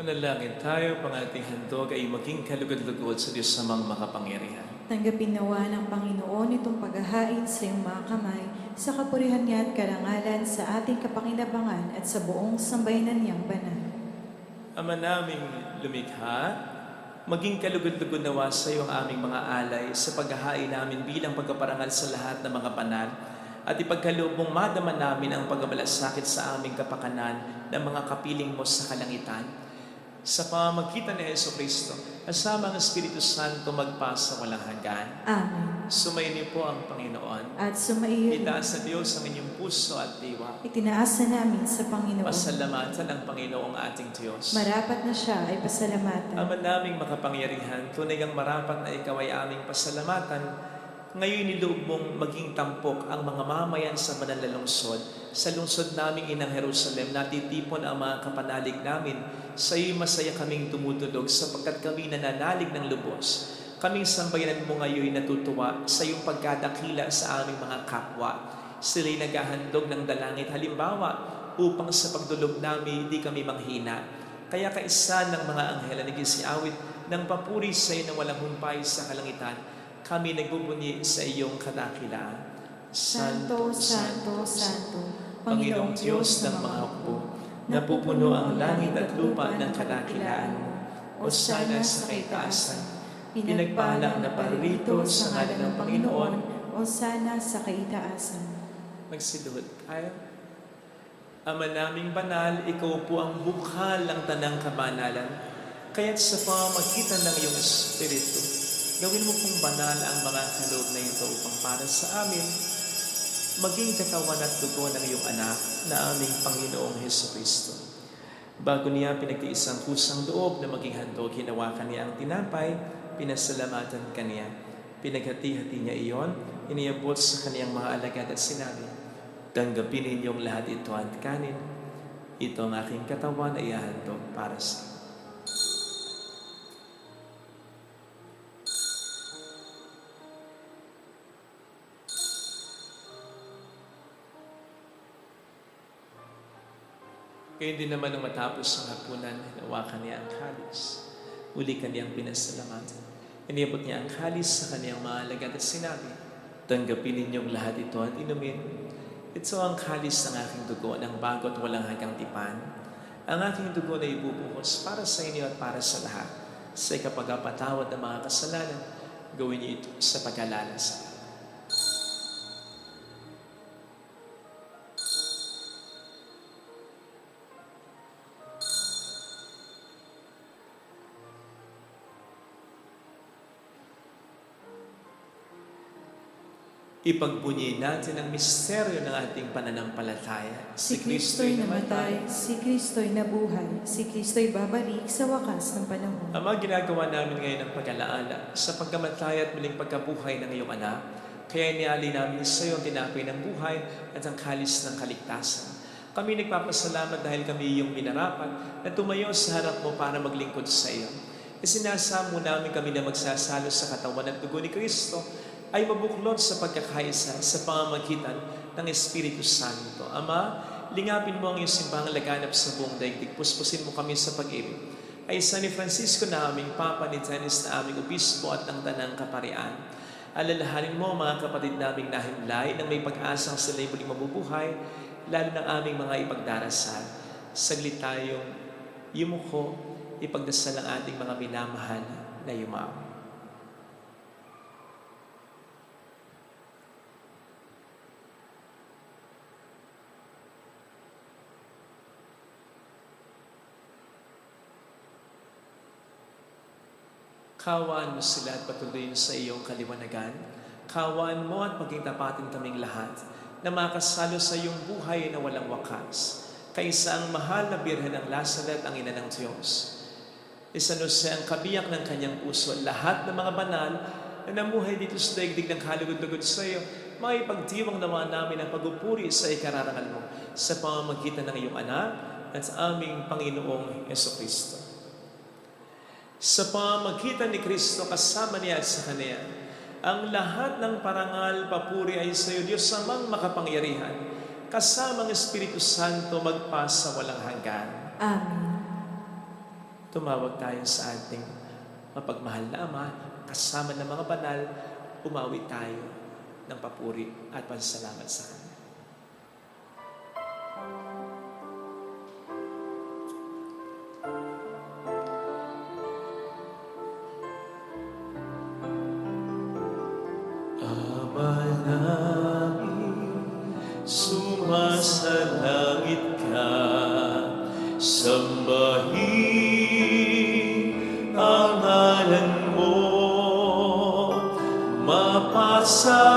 Manalangin tayo, pang ating handog ay maging kalugod-lugod sa Diyos sa mga makapangyarihan. Tanggapin nawa ng Panginoon itong paghahain sa iyong mga kamay, sa kapurihan niya at karangalan sa ating kapakinabangan at sa buong sambayanan niyang banal. Ama naming lumikha, maging kalugod-lugod nawa sa iyo ang aming mga alay sa paghahain namin bilang pagkaparangal sa lahat ng mga banal at ipagkaloob mong madama namin ang pagkabalasakit sa aming kapakanan ng mga kapiling mo sa kalangitan. Sa pamamagitan ni Jesucristo, kasama ang Espiritu Santo magpasa walang hanggan. Amen. Sumayin niyo po ang Panginoon. At sumaiyo rin, Itaas sa Diyos ang inyong puso at diwa. itinaasa namin sa Panginoon. Pasalamatan ang Panginoong ating Diyos. Marapat na siya ay pasalamatan. Ama naming makapangyarihan, tunay ang marapat na ikaw ay aming pasalamatan. Ngayon niloob mong maging tampok ang mga mamayan sa banal na lungsod. Sa lungsod naming inang Jerusalem, natitipon ang mga kapanalig namin. Sa iyo'y masaya kaming tumutulog sapagkat kami nananalig ng lubos. Kaming sambayanan mo ngayon natutuwa sa iyong pagkadakila sa aming mga kapwa. Sila'y naghahandog ng dalangit halimbawa upang sa pagdulog namin hindi kami manghina. Kaya kaisa ng mga anghel na nagsiawit ng papuri sa iyo na walang humpay sa kalangitan, kami nagbubunyi sa iyong kadakilaan. Santo, Santo, Santo, Panginoong Diyos ng mga hukbo, napupuno ang langit at lupa ng kadakilaan mo. Hosana sa kaitaasan. Pinagpala na paririto sa ngalan ng Panginoon. Hosana sa kaitaasan. Magsiluhod tayo. Ama naming banal, ikaw po ang bukal ng tanang kabanalan. Kaya't sa pamamagitan ng iyong Espiritu, gawin mo pong banal ang mga kaloob na ito upang para sa amin, maging katawan at dugo ng iyong anak na aming Panginoong Jesucristo. Bago niya pinagtiis ang kusang loob na maging handog, hinawakan niya ang tinapay, pinasalamatan kaniya. Pinaghati-hati niya iyon, iniabot sa kaniyang mga alagad at sinabi, "Tanggapin ninyong lahat ito at kanin. Ito ang aking katawan na ihahandog para sa inyo." Kaya din naman nang matapos ang hapunan, hinawakan niya ang kalis. Uli kaniyang pinasalamatan. Iniabot niya ang kalis sa kaniyang mga alagad at sinabi, "Tanggapin ninyong lahat ito at inumin. Ito ang kalis ng aking dugo ng bago at walang hanggang tipan. Ang aking dugo na ibubuhos para sa inyo at para sa lahat. Sa ikapagpatawad ng mga kasalanan, gawin niyo ito sa pag-alala sa akin." Ipagbunyi natin ang misteryo ng ating pananampalataya. Si Kristo'y namatay, si Kristo'y nabuhay, si Kristo'y babalik sa wakas ng panahon. Ama, ginagawa namin ngayon ang pag-alaala sa pagkamatay at muling pagkabuhay ng iyong anak. Kaya iniali namin sa iyo ang tinapay ng buhay at ang kalis ng kaligtasan. Kami nagpapasalamat dahil kami iyong minarapat na tumayo sa harap mo para maglingkod sa iyo. Isinasamo namin kami na magsasalo sa katawan at dugo ni Kristo ay mabuklod sa pagkakaisa sa pamamagitan ng Espiritu Santo. Ama, lingapin mo ang iyong simbahang laganap sa buong daigdig. Puspusin mo kami sa pag-ibig. Ay San Francisco na aming Papa, ni Dennis na aming Obispo at ng Tanang Kaparian. Alalahanin mo mga kapatid naming nahimlay nang may pag-asang sila'y muling mabubuhay, lalo ng aming mga ipagdarasal. Saglit tayong yumuko, ipagdasal ang ating mga minamahal na yumaon. Kawaan mo sila at patuloyin sa iyong kaliwanagan. Kawaan mo at maging tapatin kaming lahat na makasalo sa iyong buhay na walang wakas. Kaysa ang mahal na Birhen ng Lazaret, ang ina ng Diyos. San Jose ang kabiyak ng kanyang puso. Lahat ng mga banal na namuhay dito sa daigdig ng kalugod-lugod sa iyo, maipagdiwang naman namin ang pagpupuri sa ikararangal mo sa pamamagitan ng iyong anak at sa aming Panginoong Jesucristo. Sa pamamagitan ni Kristo kasama niya at sa Kanya, ang lahat ng parangal, papuri ay sa iyo, Diyos Amang makapangyarihan, kasama ng Espiritu Santo magpasa walang hanggan. Amen. Tumawag tayo sa ating mapagmahal na Ama, kasama ng mga banal, umawi tayo ng papuri at pasasalamat sa Kanya. Sumasalangit ka, sambahin ang ngalan mo, mapasa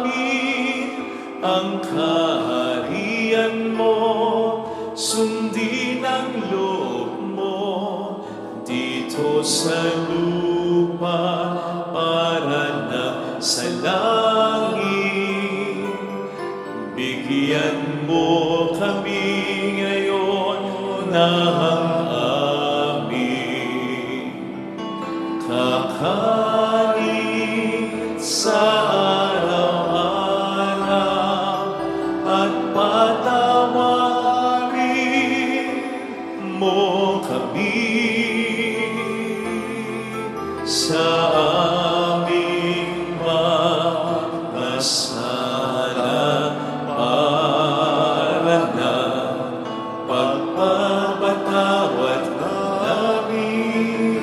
amin ang kaharian mo, sundin ang loob mo dito sa lupa para na sa langit. Bigyan mo kami ngayon ng aming kakanin sa araw-araw at patawarin mo kami sa aming mga sala para na pagpapatawad namin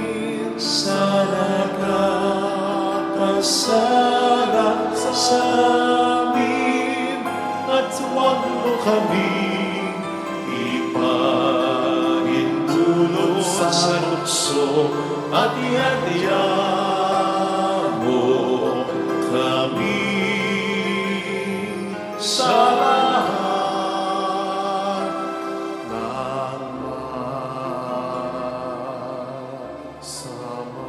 sa nagkakasala sa amin at huwag mo kami ipahintulot sa tukso at ihadya mo kami sa lahat ng masama.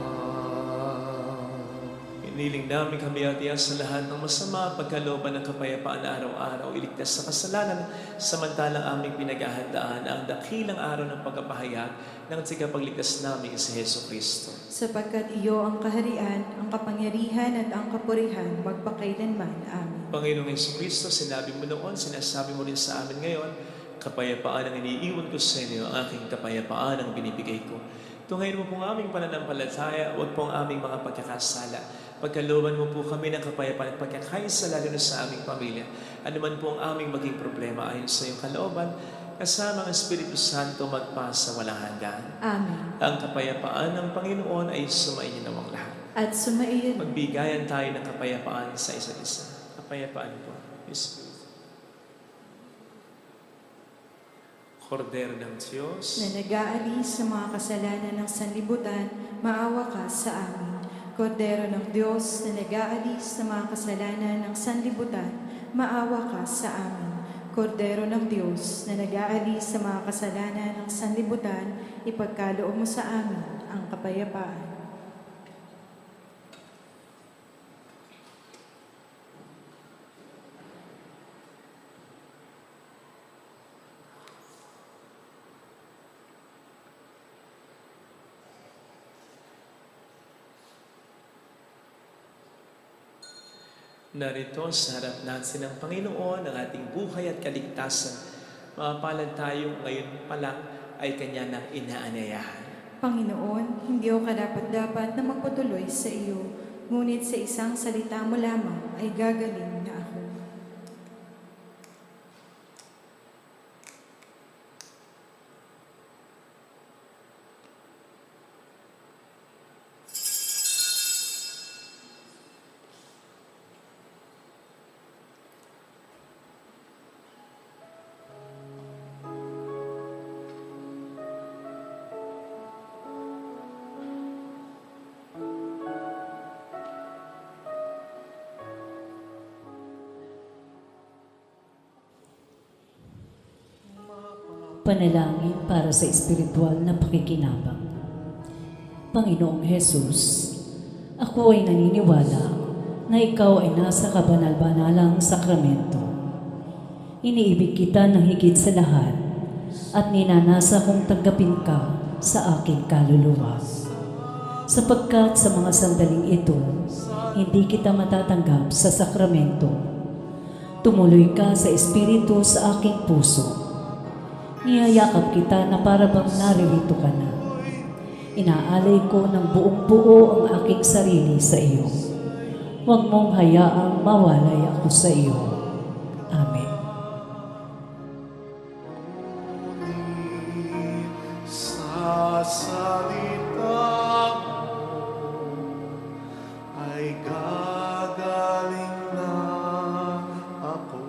Iniling namin kami at sa lahat ng masama, pagkalooban ng kapayapaan na araw-araw, iligtas sa kasalanan, samantalang aming pinaghahandaan ang dakilang araw ng pagkapahayag ng tagapagligtas namin si Heso Kristo. Sapagkat iyo ang kaharian, ang kapangyarihan at ang kapurihan magpakailanman. Amen. Panginoong Heso Kristo, sinabi mo noon, sinasabi mo rin sa amin ngayon, kapayapaan ang iniiwan ko sa inyo, ang aking kapayapaan ang binibigay ko. Tungayin mo po ang aming pananampalataya, huwag po ang aming mga pagkakasala. Pagkalooban mo po kami ng kapayapaan at pagkakaisa lalo na sa aming pamilya. Ano man po ang aming maging problema ayon sa iyong kalooban, kasama ang Espiritu Santo magpasa walang hanggan. Amen. Ang kapayapaan ng Panginoon ay sumainyo nawang lahat. At sumaiyon Magbigayan tayo ng kapayapaan sa isa't isa. Kapayapaan po. Espiritu. Kordero ng Diyos, na nag-aalis sa mga kasalanan ng sanlibutan, maawa ka sa amin. Kordero ng Diyos na nag-aalis sa mga kasalanan ng sanlibutan, maawa ka sa amin. Kordero ng Diyos na nag-aalis sa mga kasalanan ng sanlibutan, ipagkaloob mo sa amin ang kapayapaan. narito sa harap natin ng Panginoon ang ating buhay at kaligtasan. Mapalad tayo ngayon pa lang ay Kanya nang inaanyayahan. Panginoon, hindi ako karapat-dapat na magpatuloy sa iyo, ngunit sa isang salita mo lamang ay gagaling na ako. Panalangin para sa espiritual na pakikinabang. Panginoong Hesus, ako ay naniniwala na Ikaw ay nasa kabanal-banalang sakramento. Iniibig kita ng higit sa lahat at ninanasa kong tanggapin ka sa aking kaluluwa. Sapagkat sa mga sandaling ito, hindi kita matatanggap sa sakramento. Tumuloy ka sa espiritu sa aking puso. Niyayakap kita na para bang naririto ka na. Inaalay ko ng buong buo ang aking sarili sa iyo. Huwag mong hayaang mawalay ako sa iyo. Amen. Sa salita mo ay gagaling na ako.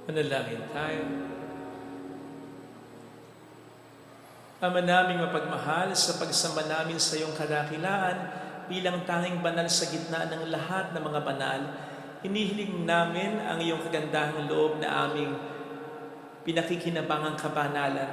Manalangin tayo. Ama naming mapagmahal, sa pagsamba namin sa iyong kadakilaan bilang tanging banal sa gitna ng lahat ng mga banal, hinihiling namin ang iyong kagandahang loob na aming pinakikinabangang kabanalan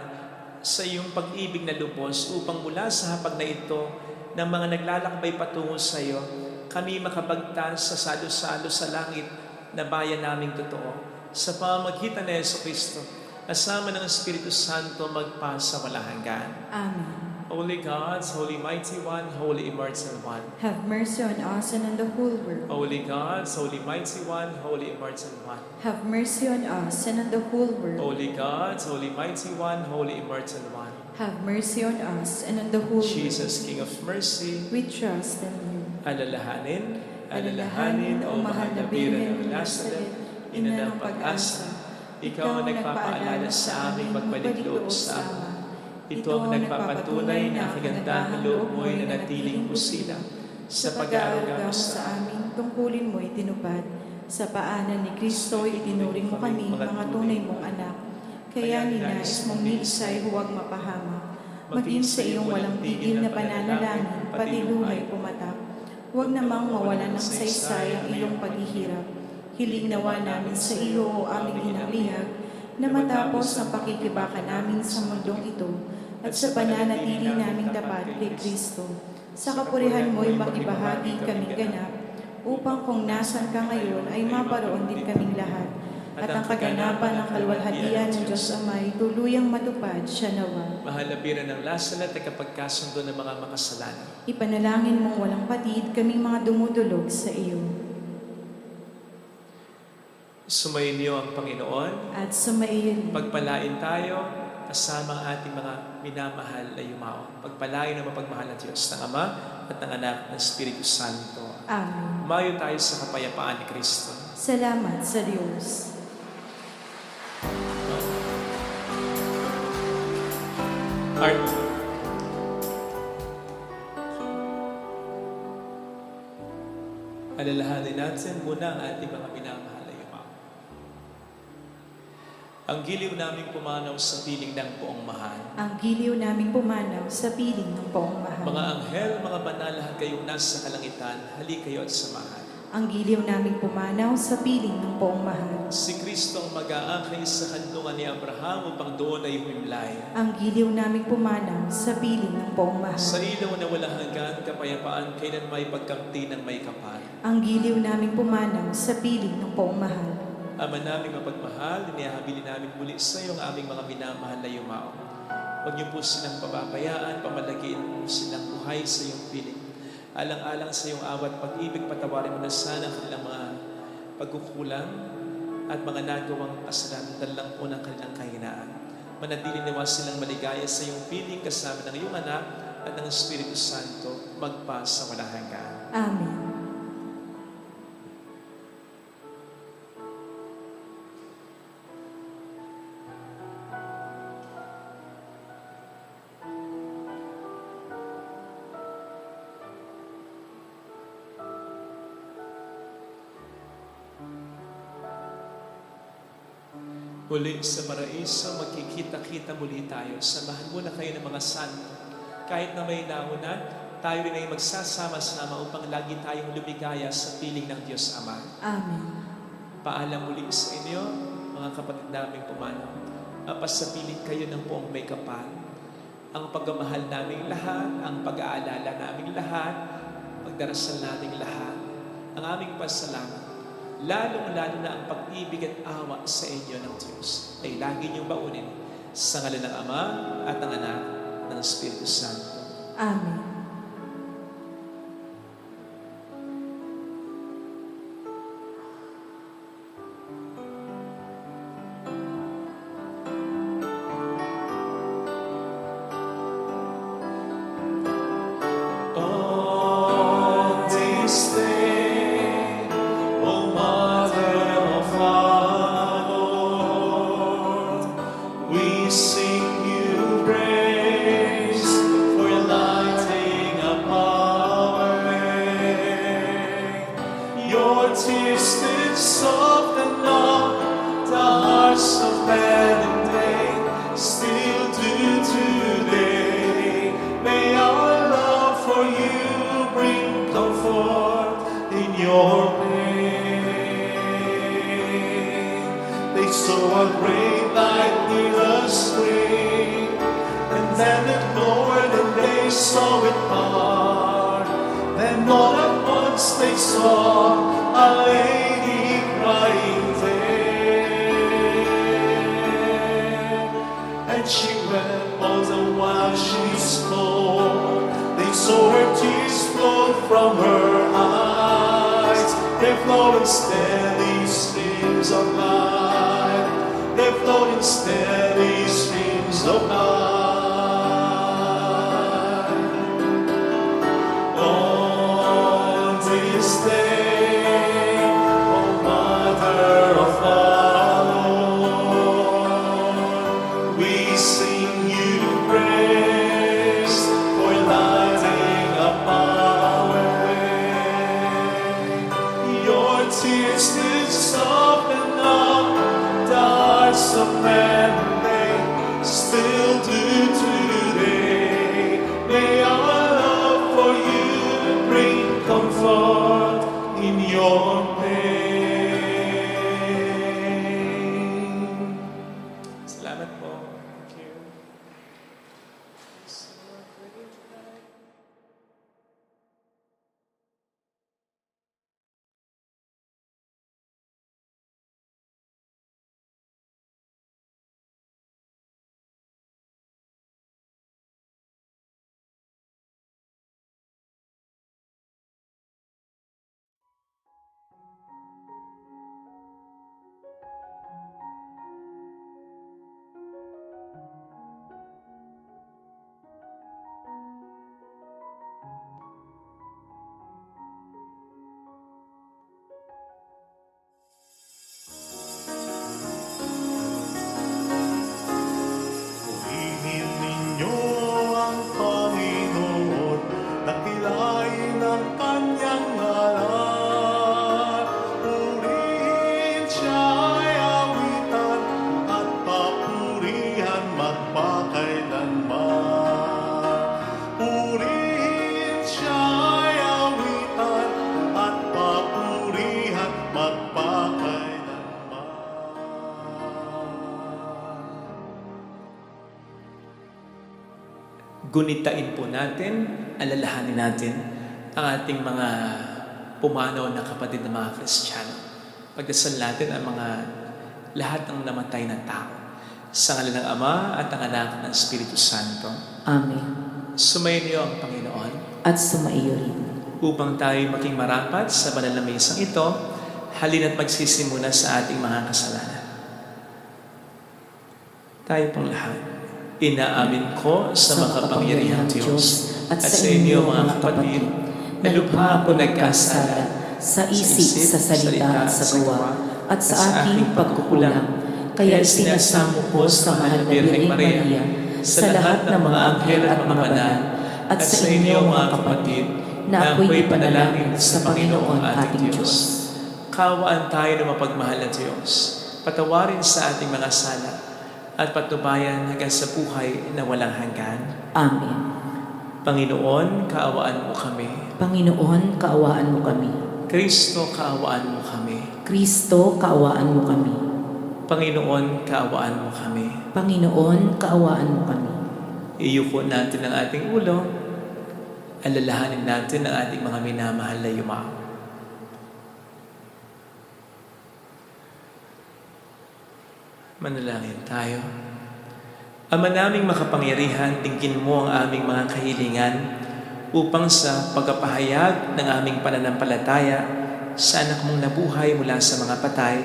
sa iyong pag-ibig na lubos upang mula sa hapag na ito ng mga naglalakbay patungo sa iyo, kami makabagtas sa salo-salo sa langit na bayan naming totoo. Sa pamamagitan ni Jesucristo, kasama ng Espiritu Santo magpa sa walang hanggan. Amen. Holy God, Holy Mighty One, Holy Immortal One. Have mercy on us and on the whole world. Holy God, Holy Mighty One, Holy Immortal One. Have mercy on us and on the whole world. Holy God, Holy Mighty One, Holy Immortal One. Have mercy on us and on the whole world. Jesus, King of Mercy, We trust in you. alalahanin, alalahanin, o mahal na Birhen ng Nazaret, ina ng pag-asa, ikaw ang nagpapaalala sa aming magbalik loob sa Ama. Ito ang nagpapatunay na kagandahang loob mo'y nanatiling pusilang sa pag-aaruga sa amin, tungkulin mo itinupad. Sa paanan ni Kristo, itinuring mo kami, mga tunay mong anak. Kaya ninais mong niisay huwag mapahama. Maging sa iyong walang tigil na pananalangin, pati luhay pumatak. Huwag namang mawalan ng saysay ang iyong paghihirap. Hiling nawa namin sa iyo o aming hinalihag, na matapos ang pakikibaka namin sa mundong ito at sa pananatili naming tapat kay Kristo. Sa kapurihan mo'y makibahagi kaming ganap, upang kung nasan ka ngayon ay maparoon din kaming lahat, at ang kaganapan ng kalwalhatian ng Diyos Amay tuluyang matupad siya nawa. Mahal na Birhen ng Nazaret at kapagkasundo ng mga makasalanan. Ipanalangin mong walang patid kaming mga dumudulog sa iyo. Sumayin niyo ang Panginoon. At sumaihin Pagpalain tayo kasama ang ating mga minamahal na yumao. Pagpalain ng mapagmahal na Diyos ng Ama at ng Anak ng Espiritu Santo. Amen. Umayo tayo sa kapayapaan ni Kristo. Salamat sa Diyos. Art. Alalahanin natin muna ang ating mga minamahal na yumao. Ang giliw naming pumanaw sa piling ng poong mahal. Ang giliw naming pumanaw sa piling ng poong mahal. Mga anghel, mga banal, lahat kayong nasa kalangitan, hali kayo at samahan. Ang giliw naming pumanaw sa piling ng poong mahal. Si Kristo ang mag-aakay sa kandungan ni Abraham upang doon ay humimlay. Ang giliw naming pumanaw sa piling ng poong mahal. Sa ilaw na walang hanggan, kapayapaan, kailan may pagkamti ng may kapal. Ang giliw naming pumanaw sa piling ng poong mahal. Ama naming mapagmahal, inihahabili namin muli sa iyo ang aming mga minamahal na yumao. Huwag niyo po silang pababayaan, pamalagiin po silang buhay sa iyong piling. Alang-alang sa iyong awat pag-ibig, patawarin mo na sana ang kanilang mga pagkukulang at mga nagawang kasalanan dahil po ng kanilang kahinaan. Manatili nawa silang maligaya sa iyong piling kasama ng iyong anak at ng Espiritu Santo magpa sa walang hanggan. Amen. Muli sa paraiso, magkikita-kita muli tayo. Samahan muna kayo ng mga santo. Kahit na may naunan, tayo rin ay magsasama-sama upang lagi tayong lumigaya sa piling ng Diyos Ama. Amen. Paalam muli sa inyo, mga kapatid naming pumanaw. Mapasapiling kayo ng poong may kapal. Ang pagmamahal naming lahat, ang pag-aalala naming lahat, pagdarasal naming lahat, ang aming pasalamat. Lalong-lalo na ang pag-ibig at awa sa inyo ng Diyos ay lagi niyong baunin sa ngalan ng Ama at ng Anak ng Espiritu Santo. Amen. On this day, O Mother of our Lord, we sing you praise, for your light And all at once they saw a lady crying there. And she wept all the while she spoke. They saw her tears flow from her eyes. They're flowing steady streams of life. They're flowing steady streams of life. On this day, O Mother of our Lord, we sing you praise for lighting up our way. Your tears did soften up the hearts of men, they still do today. May our love for you bring comfort in your pain. Salamat po. Thank you. Purihin ninyo ang Panginoon, dakilain ang kanyang ngalan. Purihin siya ay awitan at papurihan magpakailanman. Purihin siya ay awitan at papurihan magpakailanman. Gunitain po natin, alalahanin natin ang ating mga pumanaw na kapatid na mga Kristiyano. Pagdasal natin ang mga lahat ng namatay na tao. Sa ngalan ng Ama at ng Anak at ng Espiritu Santo. Amen. Sumayin niyo ang Panginoon At sumaiyo rin. upang tayo maging marapat sa banal na mesang ito. Halina't magsisimula sa ating mga kasalanan. Tayo pong lahat. Inaamin ko sa makapangyarihang Diyos at sa inyo mga kapatid na lubha ako nagkasala sa isip, sa salita, sa gawa, at sa aking pagkukulang. Kaya sinasamo ko sa mahal na Birheng Maria, sa lahat ng mga anghel at mga banal, at sa inyo mga kapatid, na ako'y panalangin sa Panginoon ating Diyos. Kaawaan tayo ng mapagmahal na Diyos. Patawarin sa ating mga sala at patnubayan hanggang sa buhay na walang hanggan. Amen. Panginoon, kaawaan mo kami. Panginoon, kaawaan mo kami. Kristo, kaawaan mo kami. Kristo, kaawaan mo kami. Panginoon, kaawaan mo kami. Panginoon, kaawaan mo kami. Iyuko natin ang ating ulo. Alalahanin natin ang ating mga minamahal na yumao. Manalangin tayo. Ama naming makapangyarihan, tingin mo ang aming mga kahilingan upang sa pagkapahayag ng aming pananampalataya sa anak mong nabuhay mula sa mga patay,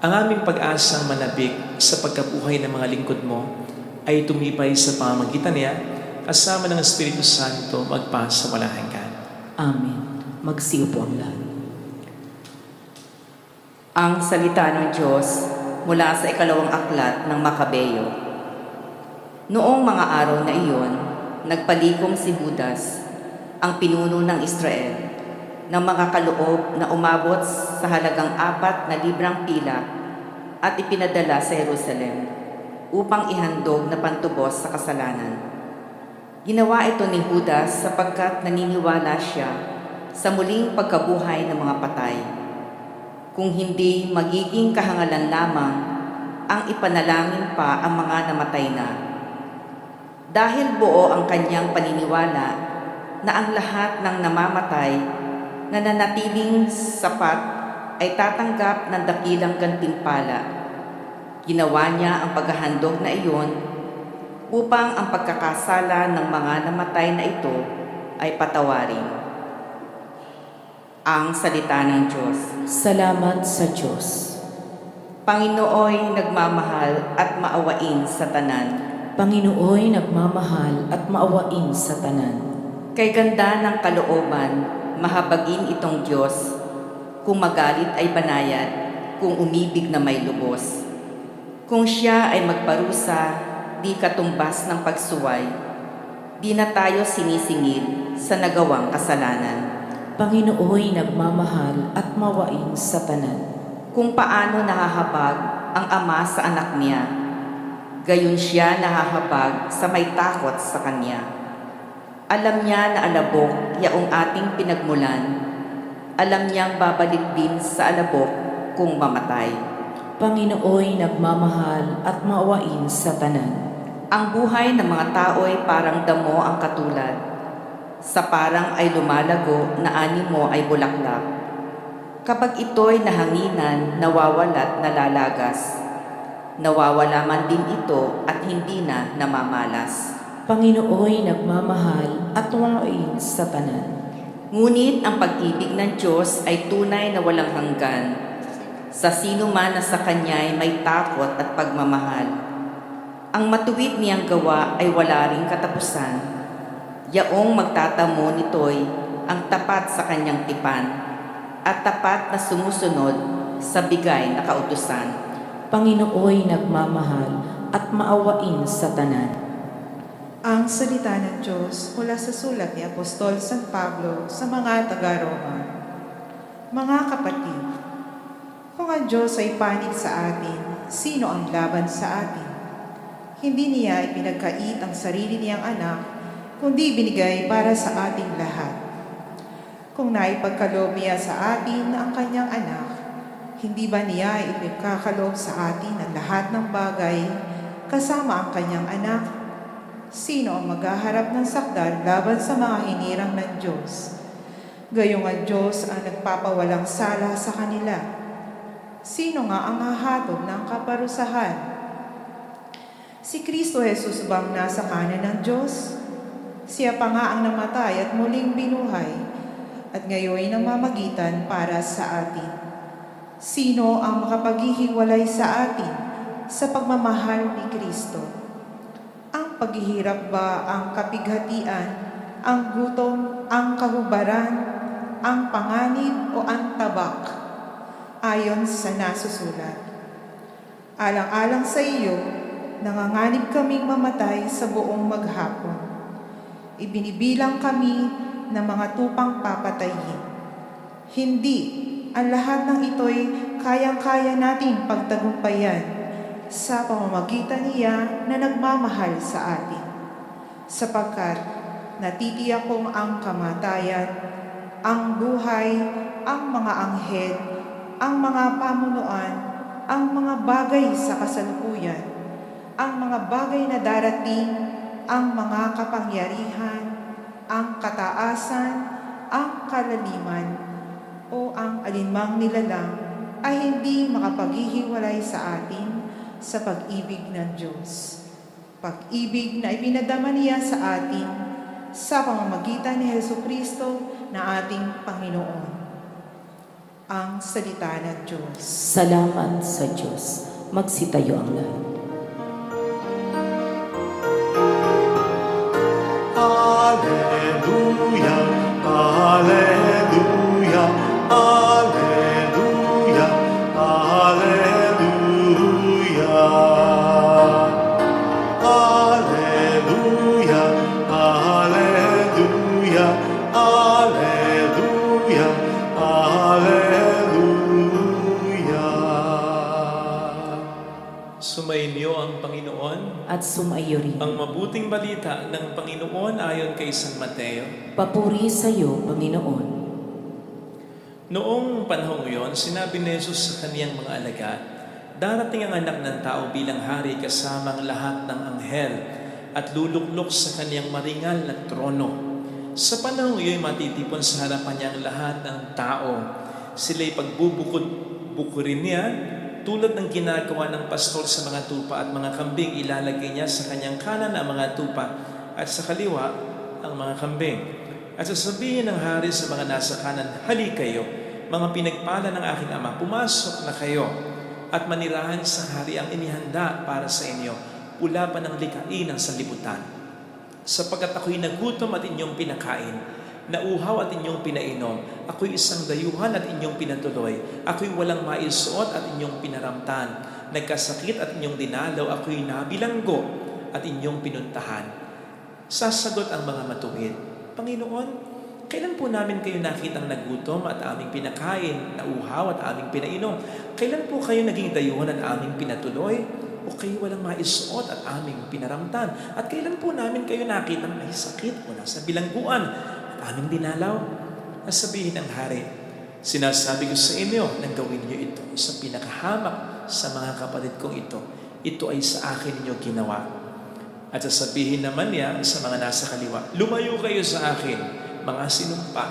ang aming pag-asang manabik sa pagkabuhay ng mga lingkod mo ay tumibay sa pamamagitan niya kasama ng Espiritu Santo magpa sa walang hanggan. Amen. Magsiupo ang lahat. Ang salita ng Diyos mula sa ikalawang aklat ng Makabeyo. Noong mga araw na iyon, nagpalikom si Judas, ang pinuno ng Israel, ng mga kaloob na umabot sa halagang 4 librang pilak at ipinadala sa Jerusalem upang ihandog na pantubos sa kasalanan. Ginawa ito ni Judas sapagkat naniniwala siya sa muling pagkabuhay ng mga patay. Kung hindi magiging kahangalan lamang ang ipanalangin pa ang mga namatay na. Dahil buo ang kanyang paniniwala, na ang lahat ng namamatay na nanatiling sapat ay tatanggap ng dakilang gantimpala. Ginawa niya ang paghahandog na iyon upang ang pagkakasala ng mga namatay na ito ay patawarin. Ang salita ng Diyos. Salamat sa Diyos. Panginooy nagmamahal at maawain sa tanan. Panginooy nagmamahal at maawain sa tanan. Kay ganda ng kalooban, mahabagin itong Diyos. Kung magalit ay banayad, kung umibig na may lubos. Kung siya ay magparusa, di katumbas ng pagsuway. Di na tayo sinisingil sa nagawang kasalanan. Panginooy nagmamahal at maawain sa tanan. Kung paano nahahabag ang ama sa anak niya, gayon siya nahahabag sa may takot sa kanya. Alam niya na alabok yaong ating pinagmulan. Alam niyang babalik din sa alabok kung mamatay. Panginooy nagmamahal at maawain sa tanan. Ang buhay ng mga tao'y parang damo ang katulad. Sa parang ay lumalago na animo ay bulaklak. Kapag ito'y nahanginan, nawawalat, nalalagas. Nawawala man din ito at hindi na namamalas. Panginooy nagmamahal at maawain sa tanan. Ngunit ang pag-ibig ng Diyos ay tunay na walang hanggan. Sa sino man na sa Kanya'y may takot at pagmamahal. Ang matuwid niyang gawa ay wala ring katapusan. Yaong magtatamo nito'y ang tapat sa Kanyang tipan at tapat na sumusunod sa bigay na kautusan. Panginooy nagmamahal at maawain sa tanan. Ang salita ng Diyos mula sa sulat ni Apostol San Pablo sa mga taga-Roma. Mga kapatid, kung ang Diyos ay panig sa atin, sino ang laban sa atin? Hindi niya ipinagkait ang sarili niyang anak, kundi binigay para sa ating lahat. Kung naipagkaloob niya sa atin ang kanyang anak, hindi ba niya ipagkakaloob sa atin ang lahat ng bagay kasama ang kanyang anak? Sino ang maghaharap ng sakdal laban sa mga hinirang ng Diyos? Gayong ang Diyos ang nagpapawalang sala sa kanila. Sino nga ang hahatol ng kaparusahan? Si Kristo Jesus bang nasa kanan ng Diyos? Siya pa nga ang namatay at muling binuhay at ngayon namamagitan para sa atin. Sino ang makapaghihiwalay sa atin sa pagmamahal ni Kristo? Ang paghihirap ba, ang kapighatian, ang gutom, ang kahubaran, ang panganib o ang tabak? Ayon sa nasusulat. Alang-alang sa iyo, nanganganib kaming mamatay sa buong maghapon. Ibinibilang kami ng mga tupang papatayin. Hindi, ang lahat ng ito'y kayang-kaya nating pagtagumpayan sa pamamagitan niya na nagmamahal sa atin. Sapagkat natitiyak kong ang kamatayan, ang buhay, ang mga anghel, ang mga pamunuan, ang mga bagay sa kasalukuyan, ang mga bagay na darating, ang mga kapangyarihan, ang kataasan, ang kalaliman, o ang alinmang nilalang ay hindi makapaghihiwalay sa atin sa pag-ibig ng Diyos. Pag-ibig na ipinadama niya sa atin sa pamamagitan ni Jesucristo na ating Panginoon. Ang salita ng Diyos. Salamat sa Diyos. Magsitayo ang lahat. Alleluia, alleluia, alleluia, alleluia. Alleluia, alleluia, alleluia, alleluia. Sumainyo ang Panginoon. At sumaiyo rin. Ang mabuting balita ng Panginoon ayon kay San Mateo. Papuri sa iyo, Panginoon. Noong panahong iyon, sinabi ni Jesus sa kaniyang mga alagad, darating ang anak ng tao bilang hari kasama ang lahat ng anghel at luluklok sa kaniyang maringal na trono. Sa panahong iyo'y matitipon sa harapan niya ang lahat ng tao. Sila'y pagbubukod-bukurin niya, tulad ng ginagawa ng pastor sa mga tupa at mga kambing, ilalagay niya sa kanyang kanan ang mga tupa at sa kaliwa ang mga kambing. At sasabihin ng hari sa mga nasa kanan, "Hali kayo, mga pinagpala ng aking ama, pumasok na kayo at manirahan sa hari ang inihanda para sa inyo, pula pa ng likain ng sanlibutan. Sapagkat ako'y nagutom at inyong pinakain, nauhaw at inyong pinainom, ako'y isang dayuhan at inyong pinatuloy, ako'y walang maisuot at inyong pinaramtan, nagkasakit at inyong dinalaw, ako'y nabilanggo at inyong pinuntahan." Sasagot ang mga matuwid, "Panginoon, kailan po namin kayo nakitang nagutom at aming pinakain, nauhaw at aming pinainom? Kailan po kayo naging dayuhan at aming pinatuloy? O kayo walang maisuot at aming pinaramtan? At kailan po namin kayo nakitang may sakit o nasa bilangguan at aming dinalaw?" Nasabihin ng hari, "Sinasabi ko sa inyo na gawin niyo ito sa pinakahamak sa mga kapatid kong ito. Ito ay sa akin niyo ginawa." At sasabihin naman niya sa mga nasa kaliwa, "Lumayo kayo sa akin, mga sinumpa.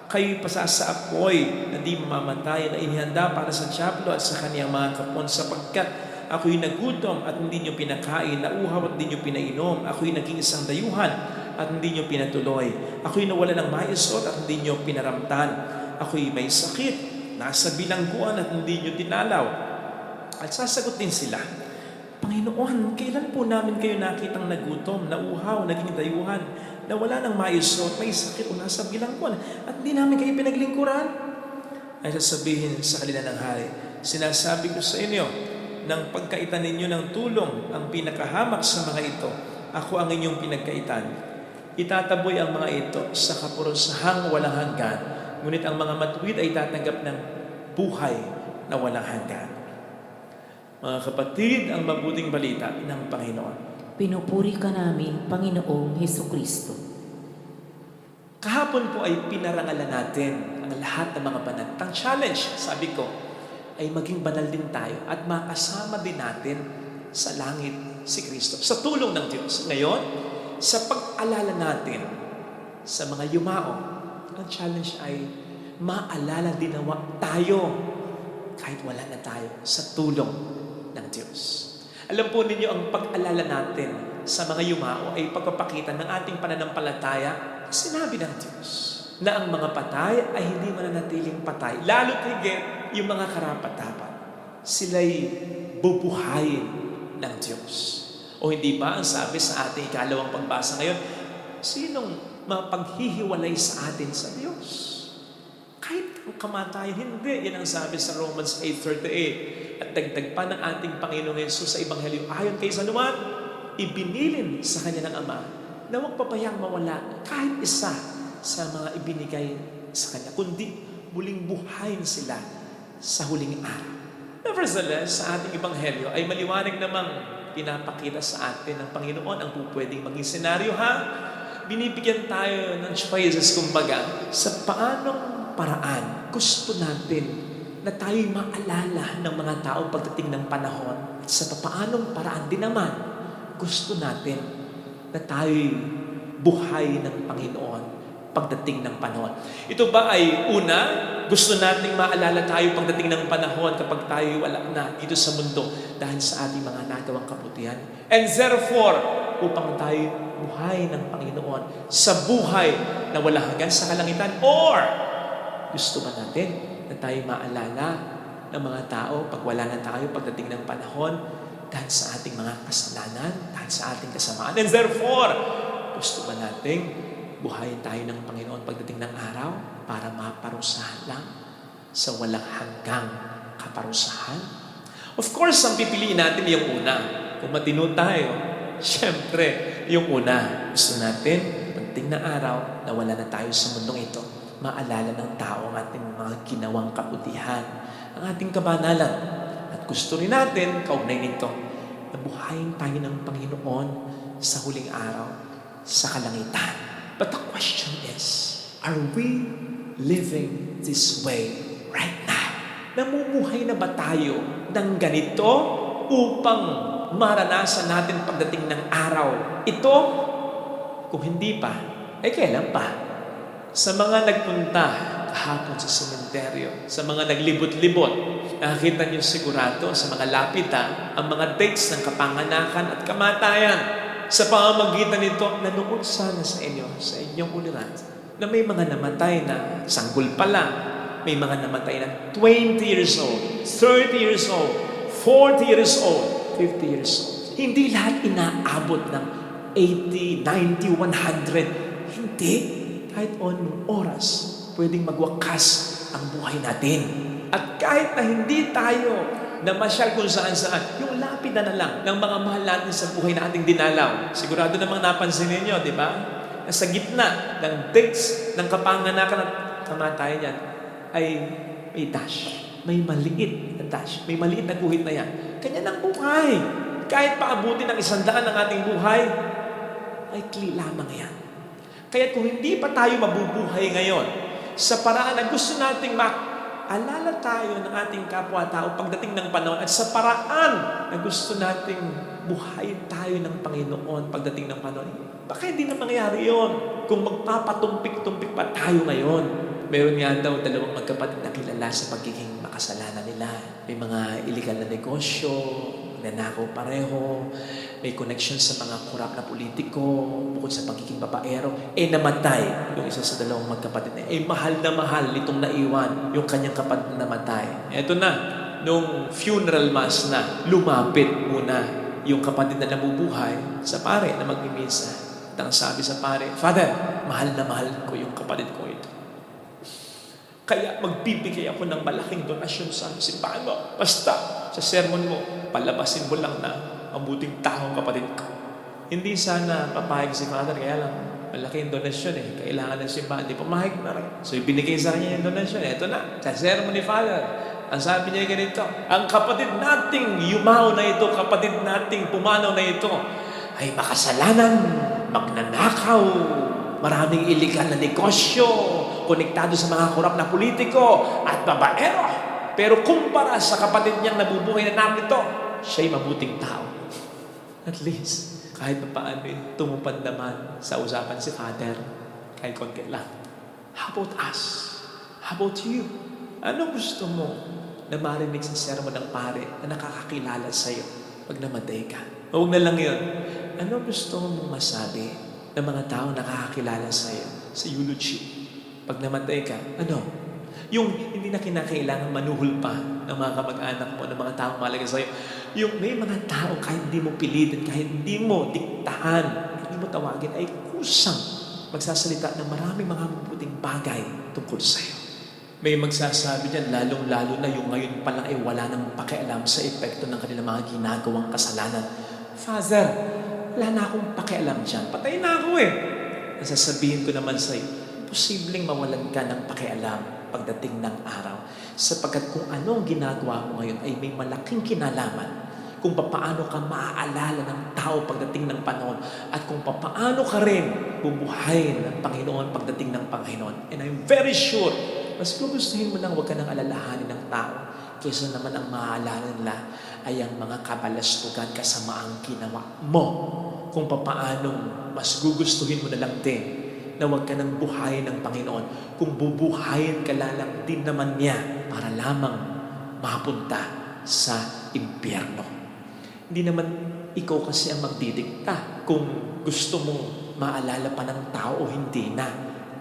Kayo'y pasasaapoy na di mamamatay na inihanda para sa dyablo at sa kaniyang mga kapon, sapagkat ako'y nagutom at hindi niyo pinakain, nauhaw at hindi niyo pinainom, ako'y naging isang dayuhan at hindi niyo pinatuloy, ako'y nawala ng maisuot at hindi niyo pinaramtan, ako'y may sakit, nasa bilangguan at hindi niyo dinalaw." At sasagot din sila, "Panginoon, kailan po namin kayo nakitang nagutom, nauhaw, naging dayuhan, na wala ng maisuot, may sakit o nasa bilangguan, at hindi namin kayo pinaglingkuran?" Ay sasabihin sa kanila ng hari, "Sinasabi ko sa inyo, nang pagkaitan ninyo ng tulong ang pinakahamak sa mga ito, ako ang inyong pinagkaitan. Itataboy ang mga ito sa kapurusahang walang hanggan, ngunit ang mga matuwid ay tatanggap ng buhay na walang hanggan." Mga kapatid, ang mabuting balita ng Panginoon. Pinupuri ka namin, Panginoong Hesukristo. Kahapon po ay pinarangalan natin ang lahat ng mga banal. Ang challenge, sabi ko, ay maging banal din tayo at makasama din natin sa langit si Kristo sa tulong ng Diyos. Ngayon, sa pag-alala natin sa mga yumao, ang challenge ay maalala din nawa tayo kahit wala na tayo sa tulong ng Diyos. Alam po ninyo, ang pag-alala natin sa mga yumao ay pagpapakita ng ating pananampalataya. Sinabi ng Diyos na ang mga patay ay hindi mananatiling patay. Lalo't higit yung mga karapat-dapat. Sila'y bubuhayin ng Diyos. O hindi ba ang sabi sa ating ikalawang pagbasa ngayon, sinong mapaghihiwalay sa atin sa Diyos? Kahit ang kamatayan, hindi. Yan ang sabi sa Romans 8:38. At dagdag pa ng ating Panginoong Yesus sa Ebanghelyo, ayon kay San Juan, ibinilin sa Kanya ng Ama na huwag pabayang mawala kahit isa sa mga ibinigay sa Kanya, kundi muling buhayin sila sa huling araw. Nevertheless, sa ating Ebanghelyo ay maliwanag namang pinapakita sa atin ng Panginoon ang pupwedeng maging senaryo, ha? Binibigyan tayo ng choices, kumbaga, sa paanong paraan gusto natin na tayo'y maalala ng mga tao pagdating ng panahon. At sa paanong paraan din naman gusto natin na tayo'y buhay ng Panginoon pagdating ng panahon. Ito ba ay una, gusto nating maalala tayo pagdating ng panahon kapag tayo'y wala na dito sa mundo dahil sa ating mga nagawang kabutihan. And therefore, upang tayo buhay ng Panginoon sa buhay na wala hanggan sa kalangitan, or gusto ba natin na tayo maalala ng mga tao pag wala na tayo pagdating ng panahon dahil sa ating mga kasalanan, dahil sa ating kasamaan. And therefore, gusto ba nating buhayin tayo ng Panginoon pagdating ng araw para maparusahan lang sa walang hanggang kaparusahan? Of course, ang pipiliin natin yung una. Kung matino tayo, syempre, yung una. Gusto natin, pagdating ng araw na wala na tayo sa mundong ito, maalala ng tao ang ating mga ginawang kabutihan, ang ating kabanalan. At gusto rin natin, kaugnay nito, na buhayin tayo ng Panginoon sa huling araw, sa kalangitan. But the question is, are we living this way right now? Namumuhay na ba tayo ng ganito upang maranasan natin pagdating ng araw ito? Kung hindi pa, kailan pa? Sa mga nagpunta kahapon sa sementeryo, sa mga naglibot-libot, nakakita niyo sigurado sa mga lapida ang mga dates ng kapanganakan at kamatayan. Sa pamamagitan nito, nanood sana sa inyo, sa inyong ulirat, na may mga namatay na sanggol pa lang, may mga namatay na 20 years old, 30 years old, 40 years old, 50 years old. Hindi lahat inaabot ng 80, 90, 100. Hindi. Kahit anong oras, pwedeng magwakas ang buhay natin. At kahit na hindi tayo namasyal kung saan-saan, yung lapida na lang ng mga mahal natin sa buhay na ating dinalaw. Sigurado namang napansin ninyo, di ba? Sa gitna ng dates ng kapanganakan at kamatayan yan, ay may dash. May maliit na dash. May maliit na guhit na yan. Kanya ng buhay. Kahit paabutin ng 100 ng ating buhay, ay kli lamang yan. Kaya kung hindi pa tayo mabubuhay ngayon, sa paraan na gusto nating alala tayo ng ating kapwa-tao pagdating ng panahon at sa paraan na gusto nating buhayin tayo ng Panginoon pagdating ng panahon, baka hindi na mangyari yun kung magpapatumpik-tumpik pa tayo ngayon. Meron nga daw 2 magkapatid na kilala sa pagiging makasalanan nila. May mga illegal na negosyo, nanakaw pareho, may connection sa mga kurap na politiko, bukod sa pagiging babaero, namatay yung isa sa 2 magkapatid na, mahal na mahal itong naiwan yung kanyang kapatid na namatay. Eto na, nung funeral mass na, lumapit muna yung kapatid na nabubuhay sa pare na magmimisa. At ang sabi sa pare, Father, mahal na mahal ko yung kapatid ko ito. Kaya magbibigay ako ng malaking donasyon sa simbahan mo. Basta, sa sermon mo, palabasin mo lang na mabuting taong kapatid ko. Hindi sana papayag si Father, kaya lang, malaking donasyon kailangan ng simbahan. Hindi pumayag na rin. So, ibinigay sa kanya yung donasyon. Ito na, sa sermon ni Father. Ang sabi niya ganito, ang kapatid nating yumaw na ito, kapatid nating pumanaw na ito, ay makasalanan, magnanakaw, maraming illegal na negosyo, konektado sa mga korap na politiko at babaero. Pero kumpara sa kapatid niyang nabubuhay na narito, siya'y mabuting tao. At least, kahit pa paano tumupad naman sa usapan si Father, kahit konti lang. How about us? How about you? Ano gusto mo na marinig sa sermon ng pare na nakakakilala sa'yo pag namatay ka? Huwag na lang yun. Ano gusto mong masabi ng mga tao nakakakilala sa'yo sa eulogy? Pag namatay ka, ano? Yung hindi na kinakailangan manuhol pa ng mga kamag-anak mo, ng mga taong mahalaga sa'yo. Yung may mga tao kahit hindi mo pilitin, kahit hindi mo diktahan, hindi mo tawagin, ay kusang magsasalita ng maraming mga mabuting bagay tungkol sa'yo. May magsasabi dyan, lalong-lalo na yung ngayon pa lang ay wala nang pakialam sa epekto ng kanilang mga ginagawang kasalanan. Father, wala na akong pakialam dyan. Patay na ako Nasasabihin ko naman sa'yo, posibleng mawalan ka ng pakialam pagdating ng araw. Sapagkat kung anong ginagawa mo ngayon ay may malaking kinalaman kung paano ka maaalala ng tao pagdating ng panahon at kung paano ka rin bubuhayin ng Panginoon pagdating ng Panginoon. And I'm very sure, mas gugustuhin mo nang huwag ka nang alalahanin ng tao kaysa naman ang maaalala nila ay ang mga kabalastugan kasamaang ginawa mo. Kung paano mas gugustuhin mo na lang din na huwag ka nang buhayin ng Panginoon. Kung bubuhayin ka lang din naman niya para lamang mapunta sa impyerno. Hindi naman ikaw kasi ang magdidikta kung gusto mong maalala pa ng tao o hindi na.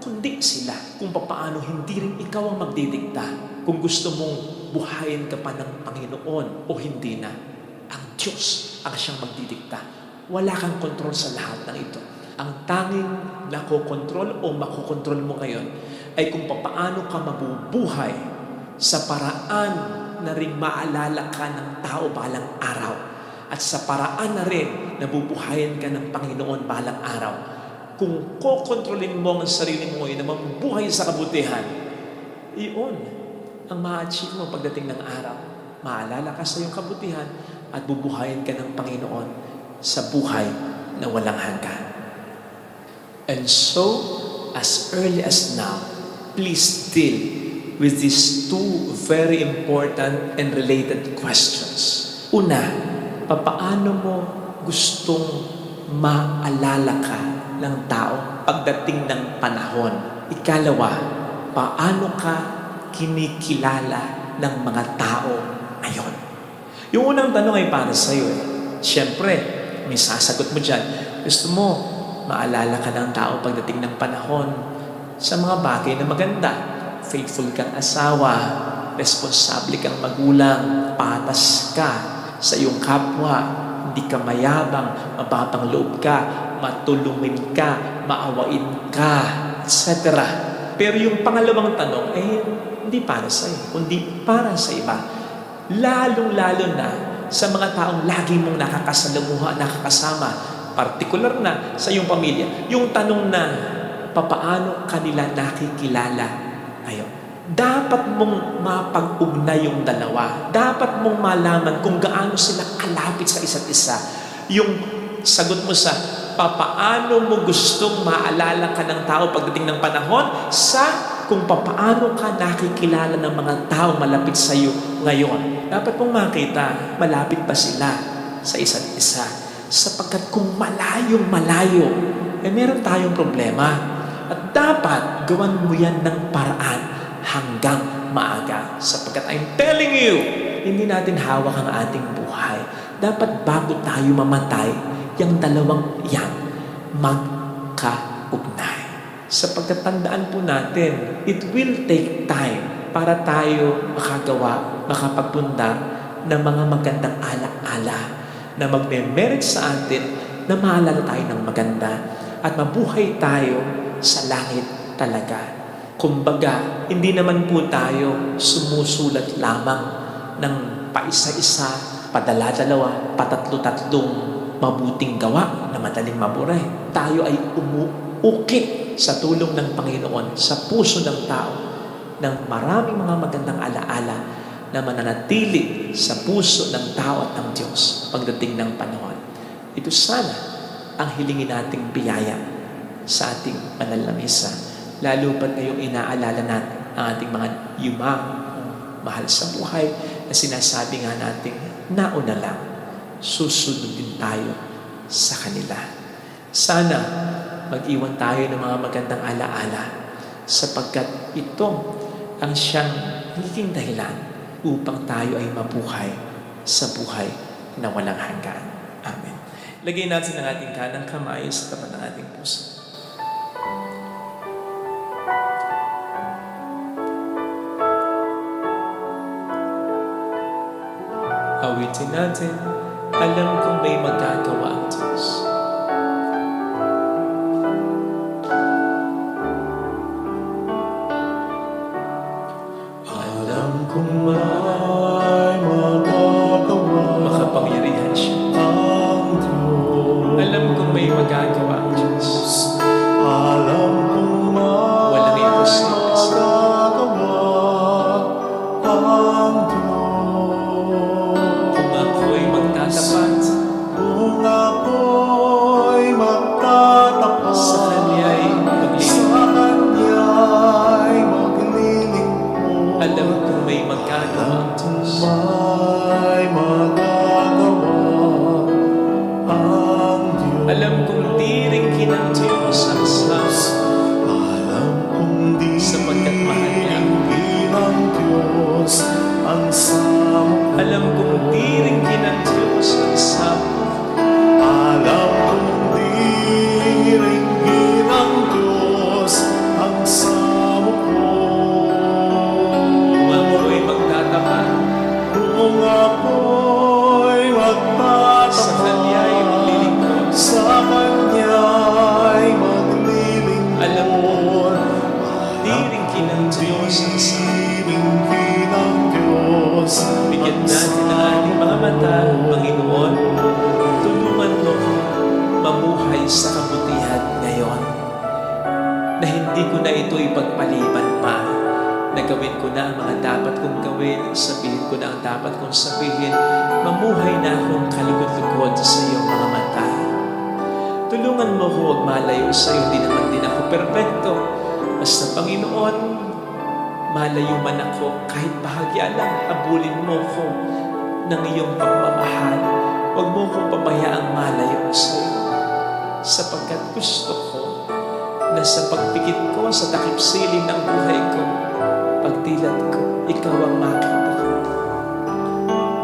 Kundi sila kung paano hindi rin ikaw ang magdidikta kung gusto mong buhayin ka pa ng Panginoon o hindi na. Ang Diyos ang siyang magdidikta. Wala kang kontrol sa lahat ng ito. Ang tanging nakokontrol o makokontrol mo ngayon ay kung paano ka mabubuhay sa paraan na rin maalala ka ng tao balang araw at sa paraan na rin nabubuhayin ka ng Panginoon balang araw. Kung kokontrolin mo ang sarili mo na mabubuhay sa kabutihan, iyon ang ma-achieve mo pagdating ng araw. Maalala ka sa iyong kabutihan at bubuhayin ka ng Panginoon sa buhay na walang hanggan. And so, as early as now, please deal with these 2 very important and related questions. Una, papaano mo gustong maalala ka ng tao pagdating ng panahon. Ikalawa, paano ka kinikilala ng mga tao ngayon? Yung unang tanong ay para sa iyo. Siyempre, may sasagot mo dyan. Gusto mo, maalala ka ng tao pagdating ng panahon sa mga bagay na maganda. Faithful kang asawa, responsable kang magulang, patas ka sa iyong kapwa, hindi ka mayabang, mababang loob ka, matulungin ka, maawain ka, etc. Pero yung pangalawang tanong ay hindi para sa iyo, kundi para sa iba. Lalong-lalo na sa mga taong lagi mong nakakasalamuha, nakakasama, partikular na sa iyong pamilya. Yung tanong na, papaano kanila nakikilala ngayon? Dapat mong mapag-ugnay yung dalawa. Dapat mong malaman kung gaano sila kalapit sa isa't isa. Yung sagot mo sa papaano mo gustong maalala ka ng tao pagdating ng panahon sa kung papaano ka nakikilala ng mga tao malapit sa iyo ngayon. Dapat mong makita, malapit ba sila sa isa't isa? Sapagkat kung malayong-malayo, meron tayong problema. At dapat gawan mo yan ng paraan hanggang maaga. Sapagkat I'm telling you, hindi natin hawak ang ating buhay. Dapat bago tayo mamatay, yung dalawang yan, magkaugnay. Sapagkat tandaan po natin, it will take time para tayo makagawa, makapagpundar ng mga magandang ala-ala na magme-merit sa atin na maalala tayo ng maganda at mabuhay tayo sa langit talaga. Kumbaga, hindi naman po tayo sumusulat lamang ng paisa-isa, padala-dalawa, patatlo-tatlong mabuting gawa na madaling maburay. Tayo ay umuukit sa tulong ng Panginoon sa puso ng tao ng maraming mga magandang alaala na mananatili sa puso ng tao at ng Diyos pagdating ng panahon. Ito sana ang hilingin nating biyaya sa ating banal na misa. Lalo pat ngayong inaalala natin ang ating mga yumang mahal sa buhay na sinasabi nga natin, nauna lang, susunod din tayo sa kanila. Sana mag-iwan tayo ng mga magandang alaala sapagkat ito ang siyang naging dahilan upang tayo ay mabuhay sa buhay na walang hanggan. Amen. Lagay natin ang ating kanang kamay sa tapat ng ating puso. Awitin natin, alam kong may magagawa ang Diyos. Alam kong may magagawa Makapangyarihan siya. ang Diyos. Alam kong may magagawa ang Diyos. Alam kong Walang imposible sa magagawa ang Diyos. kung ako'y magtatapat Kung ako'y magtatapat sa Kanya'y sa maglilingkod. Kanya'y maglilingkod. Alam kong may magagawa ang Diyos. May magagawa ang Diyos. Alam kong diringkin ng Diyos ang sama Alam kong di sapagkat mahal niya. ng Diyos ang samo. Alam kong diringkin ng Diyos ang sama. Alam kong diringgin ng Diyos ang samo ko. Kung ako'y magtatapat Kung ako'y magtatapat sa Kanya'y maglilingkod. sa Kanya'y maglilingkod. Alam mo, diringkin ng Diyos ang sama. Diringgin ng Diyos Bigyan natin ang ating mga mata, Panginoon. Tulungan mo ko mamuhay sa kabutihan ngayon. Na hindi ko na ito ipagpaliban pa. Na gawin ko na ang mga dapat kong gawin, sabihin ko na ang dapat kong sabihin. Mamuhay na akong kalugod-lugod sa iyong mga mata. Tulungan mo ko huwag malayo sa iyo. Hindi naman din ako perpekto. Basta Panginoon, malayo man ako, kahit bahagya lang, abulin mo ko ng iyong pagmamahal. Huwag mo kong pabayaang malayo sa iyo. sapagkat gusto ko na sa pagpikit ko sa takip siling ng buhay ko, pagdilat ko, ikaw ang makita ko.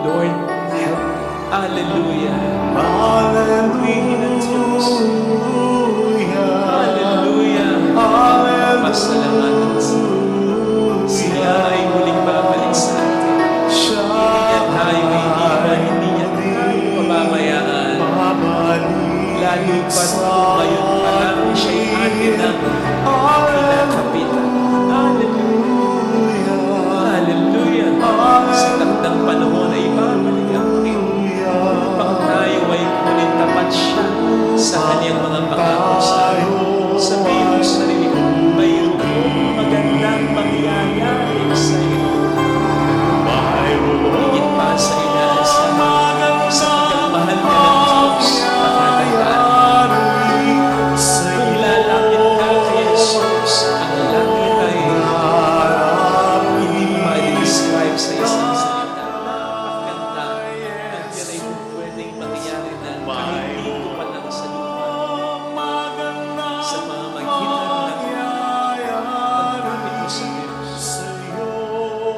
Lord, help me. Hallelujah. Hallelujah. Pasalamatan siya ay muling babalik sa atin. Hindi niya tayo iiwan, hindi niya tayo pababayaan. Lalo pat kung ngayon pa lang siya'y atin ang kinakapitan. Hallelujah. Hallelujah. Sa takdang panahon ay babalik ang Panginoon upang tayo ay kunin tapat siya sa kanyang mga pangako sa atin. Sabihin mo sa sarili ko, mayroong magandang mangyayari sa iyo. Higit pa sa inaasahan, sapagkat mahal ka ng Diyos, makatandaan. Kung lalapit ka kay Jesus, ang langit ay hindi mo ma-describe sa isang salita. Napakaganda. Ang yan ay pwedeng mangyayari na kahit dito pa lang sa lupa. Sa mga magitan ng pagkakapit mo sa Diyos,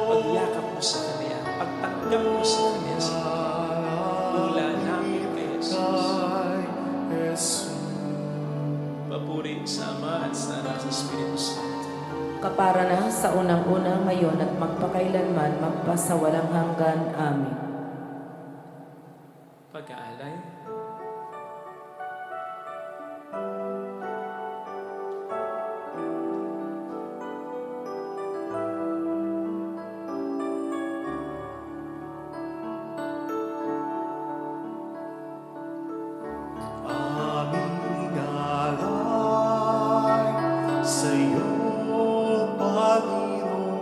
pagyakap mo sa Kanya, pagtanggap mo sa Kanya, tula namin kay Jesus. Papuri sa Ama at sa Anak sa Espiritu Santo. Kapara na sa unang-una ngayon at magpakailanman, magpasawalang hanggan. Amen. Pag-aalay. Aming alay sa iyo, Panginoon.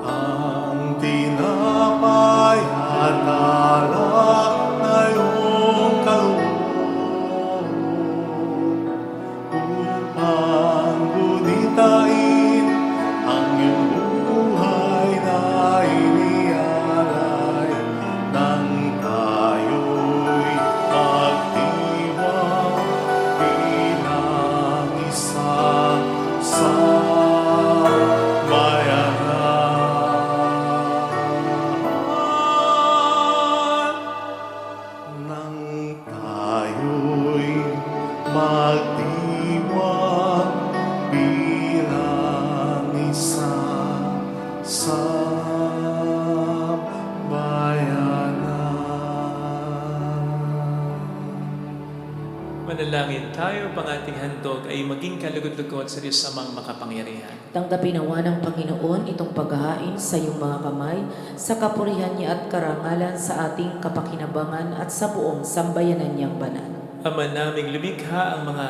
Ang tinapay at alak na iyong kaloob upang gunitain ang iyong buhay na inialay nang tayo'y magdiwang bilang isang sambayanan. Nang tayo'y magdiwang bilang isang sambayanan. Manalangin tayo, pang ating handog ay maging kalugod-lugod sa Diyos Amang makapangyarihan. Tanggapin nawa ng Panginoon itong paghahain sa iyong mga kamay, sa kapurihan niya at karangalan sa ating kapakinabangan at sa buong sambayanan niyang banal. Ama naming lumikha, ang mga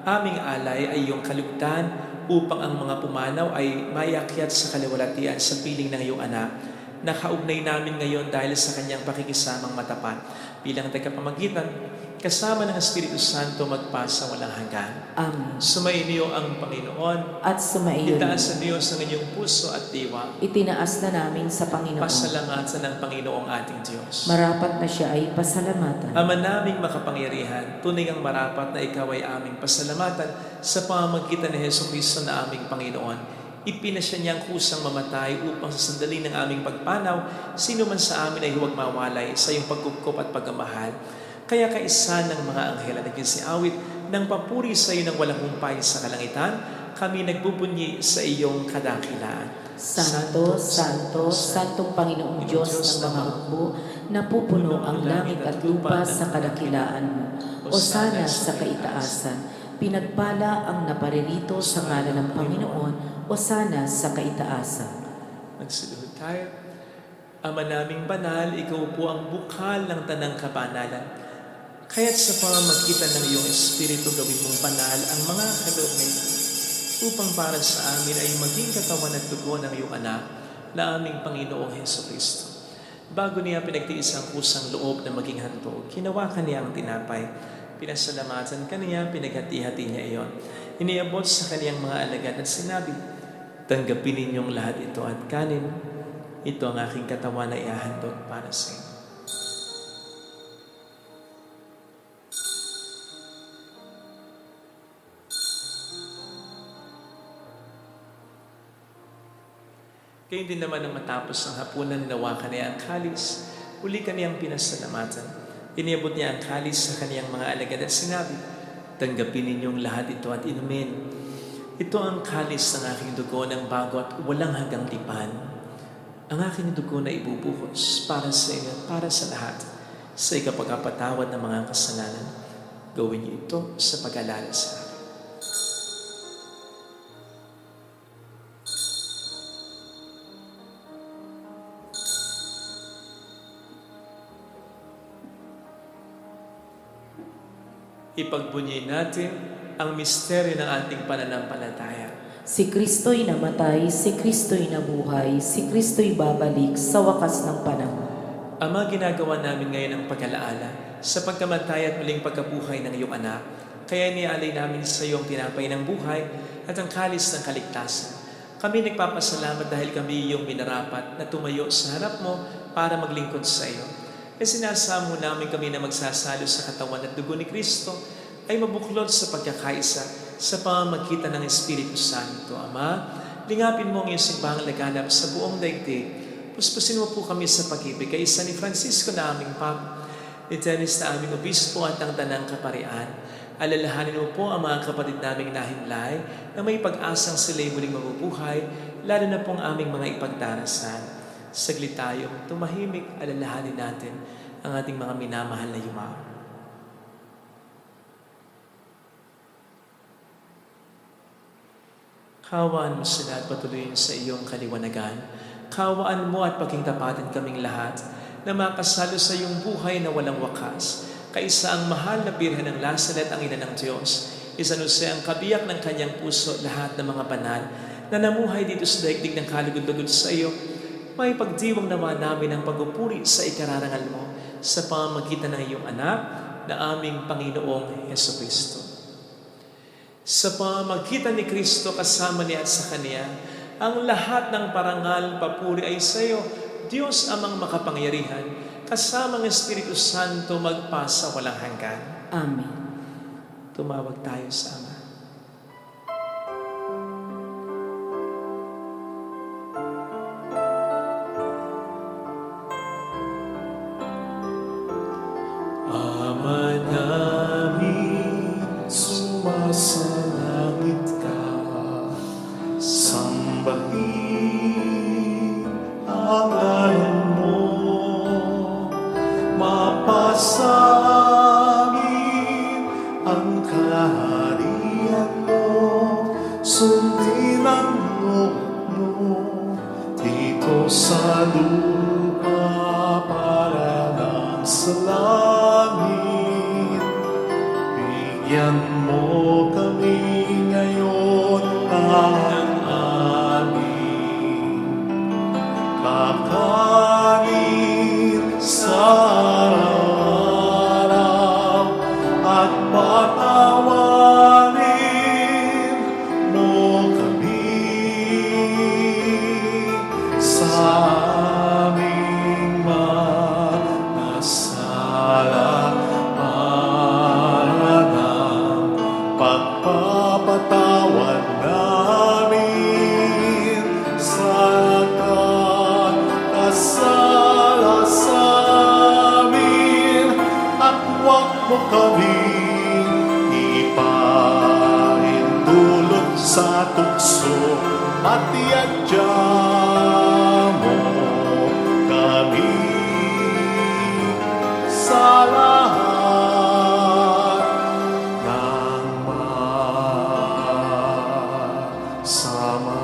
aming alay ay iyong kalugdan upang ang mga pumanaw ay mayakyat sa kaliwalatian sa piling ng iyong anak. Nakaugnay namin ngayon dahil sa kanyang pakikisamang matapat bilang tagapamagitan kasama ng Espiritu Santo magpasa walang hanggan. Amen. Sumainyo ang Panginoon. At sumaiyo Itaas sa Diyos ang inyong puso at diwa. itinaas na namin sa Panginoon. Pasalamatan ng Panginoong ating Diyos. Marapat na siya ay pasalamatan. Ama naming makapangyarihan, tunay ang marapat na ikaw ay aming pasalamatan sa pamamagitan ni Jesucristo na aming Panginoon. Ipinasya niya ang kusang mamatay upang sa sandali ng aming pagpanaw, sino man sa amin ay huwag mawalay sa iyong pagkupkop at pagmamahal. Kaya kaisa ng mga anghel na nagsiawit ng papuri sa iyo ng walang humpay sa kalangitan, kami nagbubunyi sa iyong kadakilaan. Santo, Santo, Santong Panginoong Diyos ng mga hukbo, napupuno ang langit at lupa sa kadakilaan mo. Osana sa kaitaasan. Pinagpala ang naparirito sa ngalan ng Panginoon. Osana sa kaitaasan. Magsaluhod tayo. Ama naming banal, ikaw po ang bukal ng tanang kabanalan. Kaya't sa pamamagitan ng iyong Espiritu, gawin mong banal ang mga kaloob na ito, upang para sa amin ay maging katawan at dugo ng iyong anak na aming Panginoong Jesucristo. Bago niya pinagtiis ang kusang loob na maging handog, hinawakan niya ang tinapay, pinasalamatan kaniya, pinaghati-hati niya iyon. Iniabot sa kaniyang mga alagad at sinabi, tanggapin ninyong lahat ito at kanin. Ito ang aking katawan na ihahandog para sa inyo. Kayo din naman ang matapos ang hapunan, nawakan niya ang kalis. Uli kaniyang pinasalamatan. Iniabot niya ang kalis sa kaniyang mga alagad at sinabi, tanggapin ninyong lahat ito at inumin. Ito ang kalis ng aking dugo ng bago at walang hanggang tipan. Ang aking dugo na ibubuhos para sa inyo at para sa lahat sa ikapagpatawad ng mga kasalanan. Gawin niyo ito sa pag-alala sa akin. Ipagbunyi natin ang misteryo ng ating pananampalataya. Si Kristo'y namatay, si Kristo'y nabuhay, si Kristo'y babalik sa wakas ng panahon. Ama, ginagawa namin ngayon ang pag-alaala sa pagkamatay at muling pagkabuhay ng iyong anak. Kaya nialay namin sa iyo ang tinapay ng buhay at ang kalis ng kaligtasan. Kami nagpapasalamat dahil kami iyong minarapat na tumayo sa harap mo para maglingkod sa iyo. E sinasamo namin kami na magsasalo sa katawan at dugo ni Kristo ay mabuklod sa pagkakaisa sa pamamagitan ng Espiritu Santo. Ama, lingapin mo ang iyong simbahang laganap sa buong daigdig. Puspusin mo po kami sa pag-ibig kay San ni Francisco na aming Papa, ni Dennis na aming Obispo at ang Tanang Kaparian. Alalahanin mo po ang mga kapatid naming nahimlay na may pag-asang sila'y muling mabubuhay, lalo na pong aming mga ipagdarasal. Saglit tayong tumahimik, alalahanin natin ang ating mga minamahal na yumao. Kawaan mo sila at patuloyin sa iyong kaliwanagan. Kawaan mo at pagkingtapatin kaming lahat na makasalo sa iyong buhay na walang wakas. Kaisa ang mahal na Birhen ng Lazaret, ang Ina ng Diyos. Isanuse ang kabiyak ng kanyang puso lahat ng mga banal na namuhay dito sa daigdig ng kalugod-lugod sa iyo. May pagdiwang naman namin ang pagpupuri sa ikararangal mo sa pamamagitan ng iyong anak na aming Panginoong Jesucristo. Sa pamamagitan ni Kristo kasama niya at sa Kanya, ang lahat ng parangal, papuri ay sa iyo, Diyos amang makapangyarihan, kasama ng Espiritu Santo magpasa walang hanggan. Amen. Tumawag tayo sa Ama. Ama namin, sumasalangit ka, sambahin ang ngalan mo, mapasa amin ang kaharian mo, sundin ang loob mo dito sa lupa para lang sa langit. Bigyan mo kami ngayon ng aming kakanin sa araw at patawarin mo kami sa aming mga sala para ng pagpapatawad namin sa kasala sa amin, at huwag mo kaming ipahintulot sa tukso, at iadya mo kami sa lahat ng masama.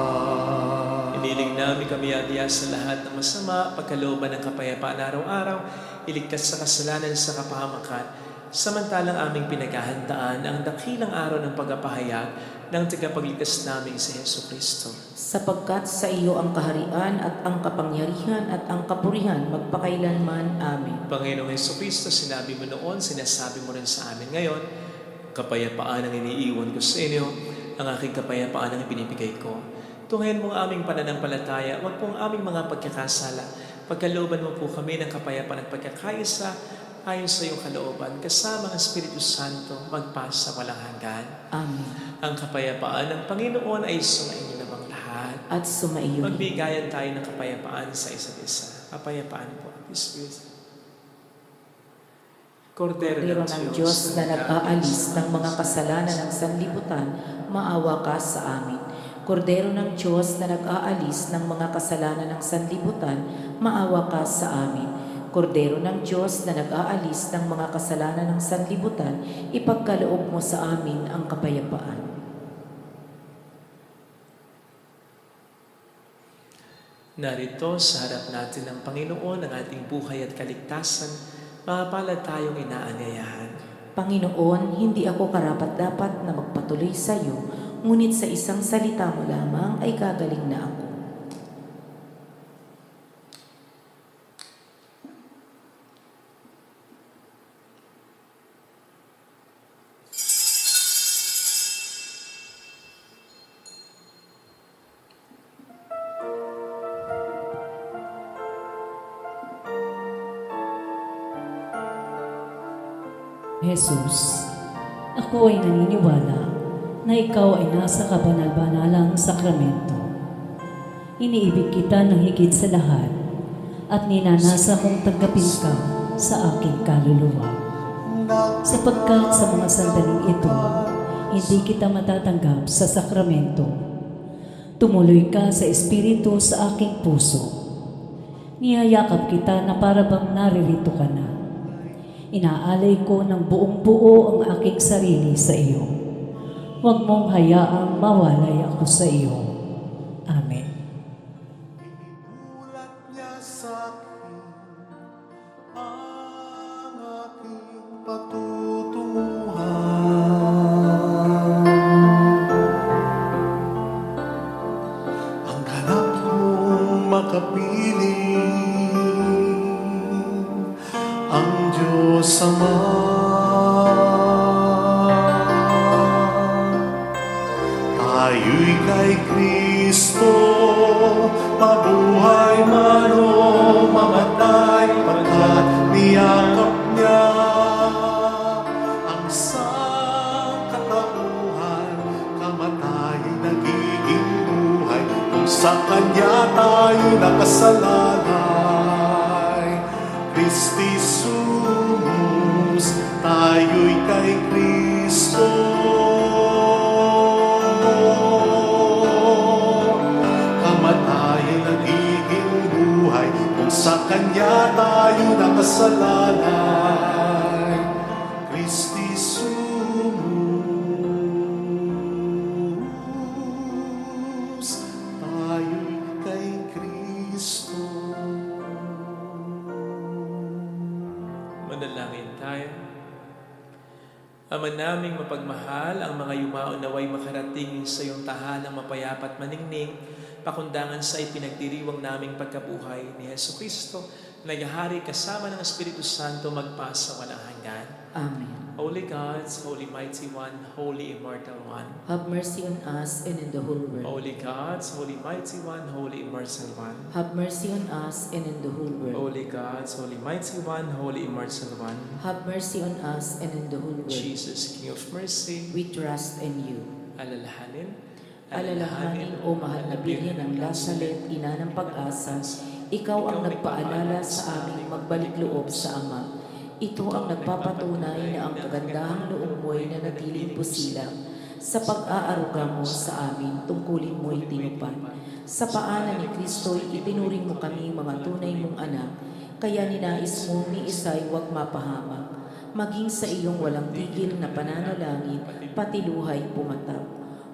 Iniling namin kami adya sa lahat ng masama, pagkalooban ng kapayapaan araw-araw, iligtas sa kasalanan sa kapahamakan, samantalang aming pinaghahandaan ang dakilang araw ng pagpapahayag ng tagapagligtas naming si Jesucristo. Sapagkat sa iyo ang kaharian at ang kapangyarihan at ang kapurihan magpakailanman. Amen. Panginoong Jesucristo, sinabi mo noon, sinasabi mo rin sa amin ngayon, kapayapaan ang iniiwan ko sa inyo, ang aking kapayapaan ang ibinibigay ko. Tunghayan mo ang aming pananampalataya, wag po ang aming mga pagkakasala. Pagkalooban mo po kami ng kapayapaan at pagkakaisa ayon sa iyong kalooban, kasama ang Espiritu Santo, magpasa walang hanggan. Amen. Ang kapayapaan ng Panginoon ay sumainyo namang lahat. lahat. at sumaiyo rin. Magbigayan tayo ng kapayapaan sa isa't isa. Kapayapaan po. Peace be with you. Kordero Pero ng Diyos na nag-aalis ng mga kasalanan ng sanlibutan, maawa ka sa amin. Kordero ng Diyos na nag-aalis ng mga kasalanan ng sanlibutan, maawa ka sa amin. Kordero ng Diyos na nag-aalis ng mga kasalanan ng sanlibutan, ipagkaloob mo sa amin ang kapayapaan. Narito sa harap natin ng Panginoon ang ating buhay at kaligtasan, mapalad tayong inaanyayahan. Panginoon, hindi ako karapat-dapat na magpatuloy sa iyo, ngunit sa isang salita mo lamang ay gagaling na ako. Jesus, ako ay naniniwala na ikaw ay nasa kabanal-banalang sakramento. Iniibig kita ng higit sa lahat at ninanasa kong tanggapin ka sa aking kaluluwa. Sapagkat sa mga sandaling ito, hindi kita matatanggap sa sakramento. Tumuloy ka sa Espiritu sa aking puso. Niyayakap kita na para bang naririto ka na. Inaalay ko ng buong buo ang aking sarili sa iyo. Huwag mong hayaang mawalay ako sa iyo. Amen. Inulat niya sa akin ang aking patutunguhan. Ang ganap kong makapiling ang Diyos Ama. Tayo'y kay Kristo, mabuhay man o mamatay, pagkat niyakap niya ang sangkatauhan. Kamatay nagiging buhay, kung sa Kanya tayo nakasalalay. Christi sumus, tayo'y kay Kristo. Kamatayan nagiging buhay, kung sa Kanya tayo nakasalalay. Christi sumus, tayo'y kay Kristo. Manalangin tayo. Ama naming mapagmahal, ang mga yumao naway makarating sa iyong tahanang mapayapa at maningning, pakundangan sa ipinagdiriwang naming pagkabuhay ni Hesu Kristo, nagahari kasama ng Espiritu Santo magpasa walang hanggan. Amen. Holy God, Holy Mighty One, Holy Immortal One. Have mercy on us and in the whole world. Holy God, Holy Mighty One, Holy Immortal One. Have mercy on us and in the whole world. Holy God, Holy Mighty One, Holy Immortal One. Have mercy on us and in the whole world. Jesus, King of Mercy, We trust in you. alalahanin. Alalahanin, O mahal na Birhen ng Lasalet, ina ng pag-asa, ikaw ang nagpaalala sa aming magbalik loob sa Ama. Ito ang nagpapatunay na ang kagandahang loob mo'y nanatiling pusilang. Sa pag-aaruga mo sa amin, tungkulin mo'y tinupad. Sa paanan ni Kristo'y itinuring mo kami mga tunay mong anak, kaya ninais mo ni isa'y huwag mapahamak. Maging sa iyong walang tigil na pananalangin, pati luhay pumatak.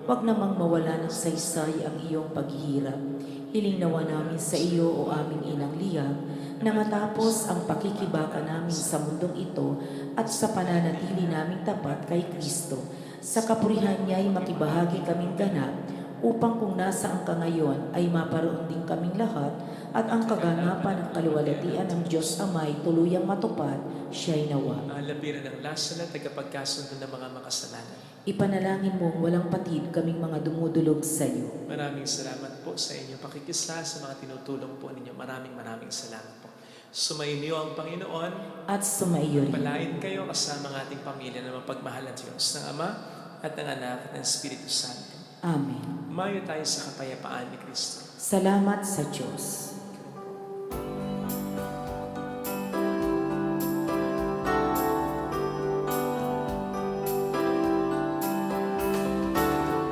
Huwag namang mawala ng saysay ang iyong paghihirap. Hiling nawa namin sa iyo o aming inang liyag, na matapos ang pakikibaka namin sa mundong ito at sa pananatili naming tapat kay Kristo, sa kapurihan niya ay makibahagi kaming ganap, upang kung nasaan ka ngayon ay maparoon din kaming lahat at ang kaganapan ng kaluwalhatian ng Diyos Amay tuluyang matupad, siya'y nawa. Lapiran ng lasalat, tagapagkasundo ng mga makasalanan. Ipanalangin mong walang patid kaming mga dumudulog sa iyo. Maraming salamat po sa inyong pakikisa, sa mga tinutulong po ninyo. Maraming salamat po. Sumainyo ang Panginoon. At sumaiyo rin. Palain kayo kasama ng ating pamilya na mapagmahal ng Diyos, ng Ama at ng Anak at ng Espiritu Santo. Amen. Mayo tayo sa kapayapaan ni Kristo. Salamat sa Diyos.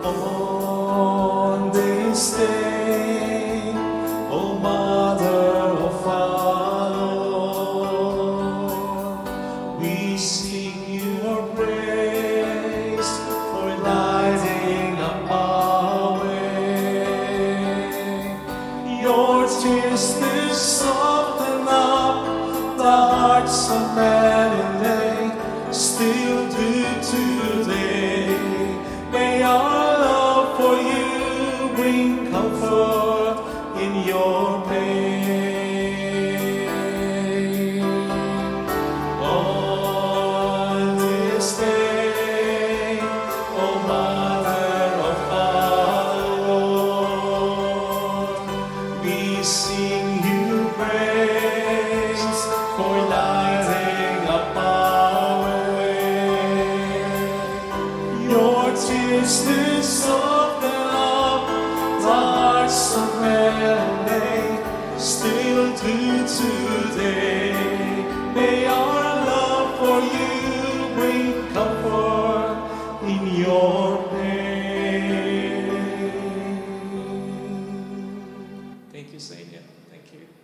On this day, O Mother of our Lord, we sing your praise for lighting up our way. Your tears will soften up the hearts of men and they still do today. May our love for you bring comfort in your pain. On this day, O Mother of our Lord, we sing you praise for lighting up our way. Your tears will soften up the hearts of men, and they still do today. May our love for you bring comfort in your pain. Thank you sa inyo. Thank you.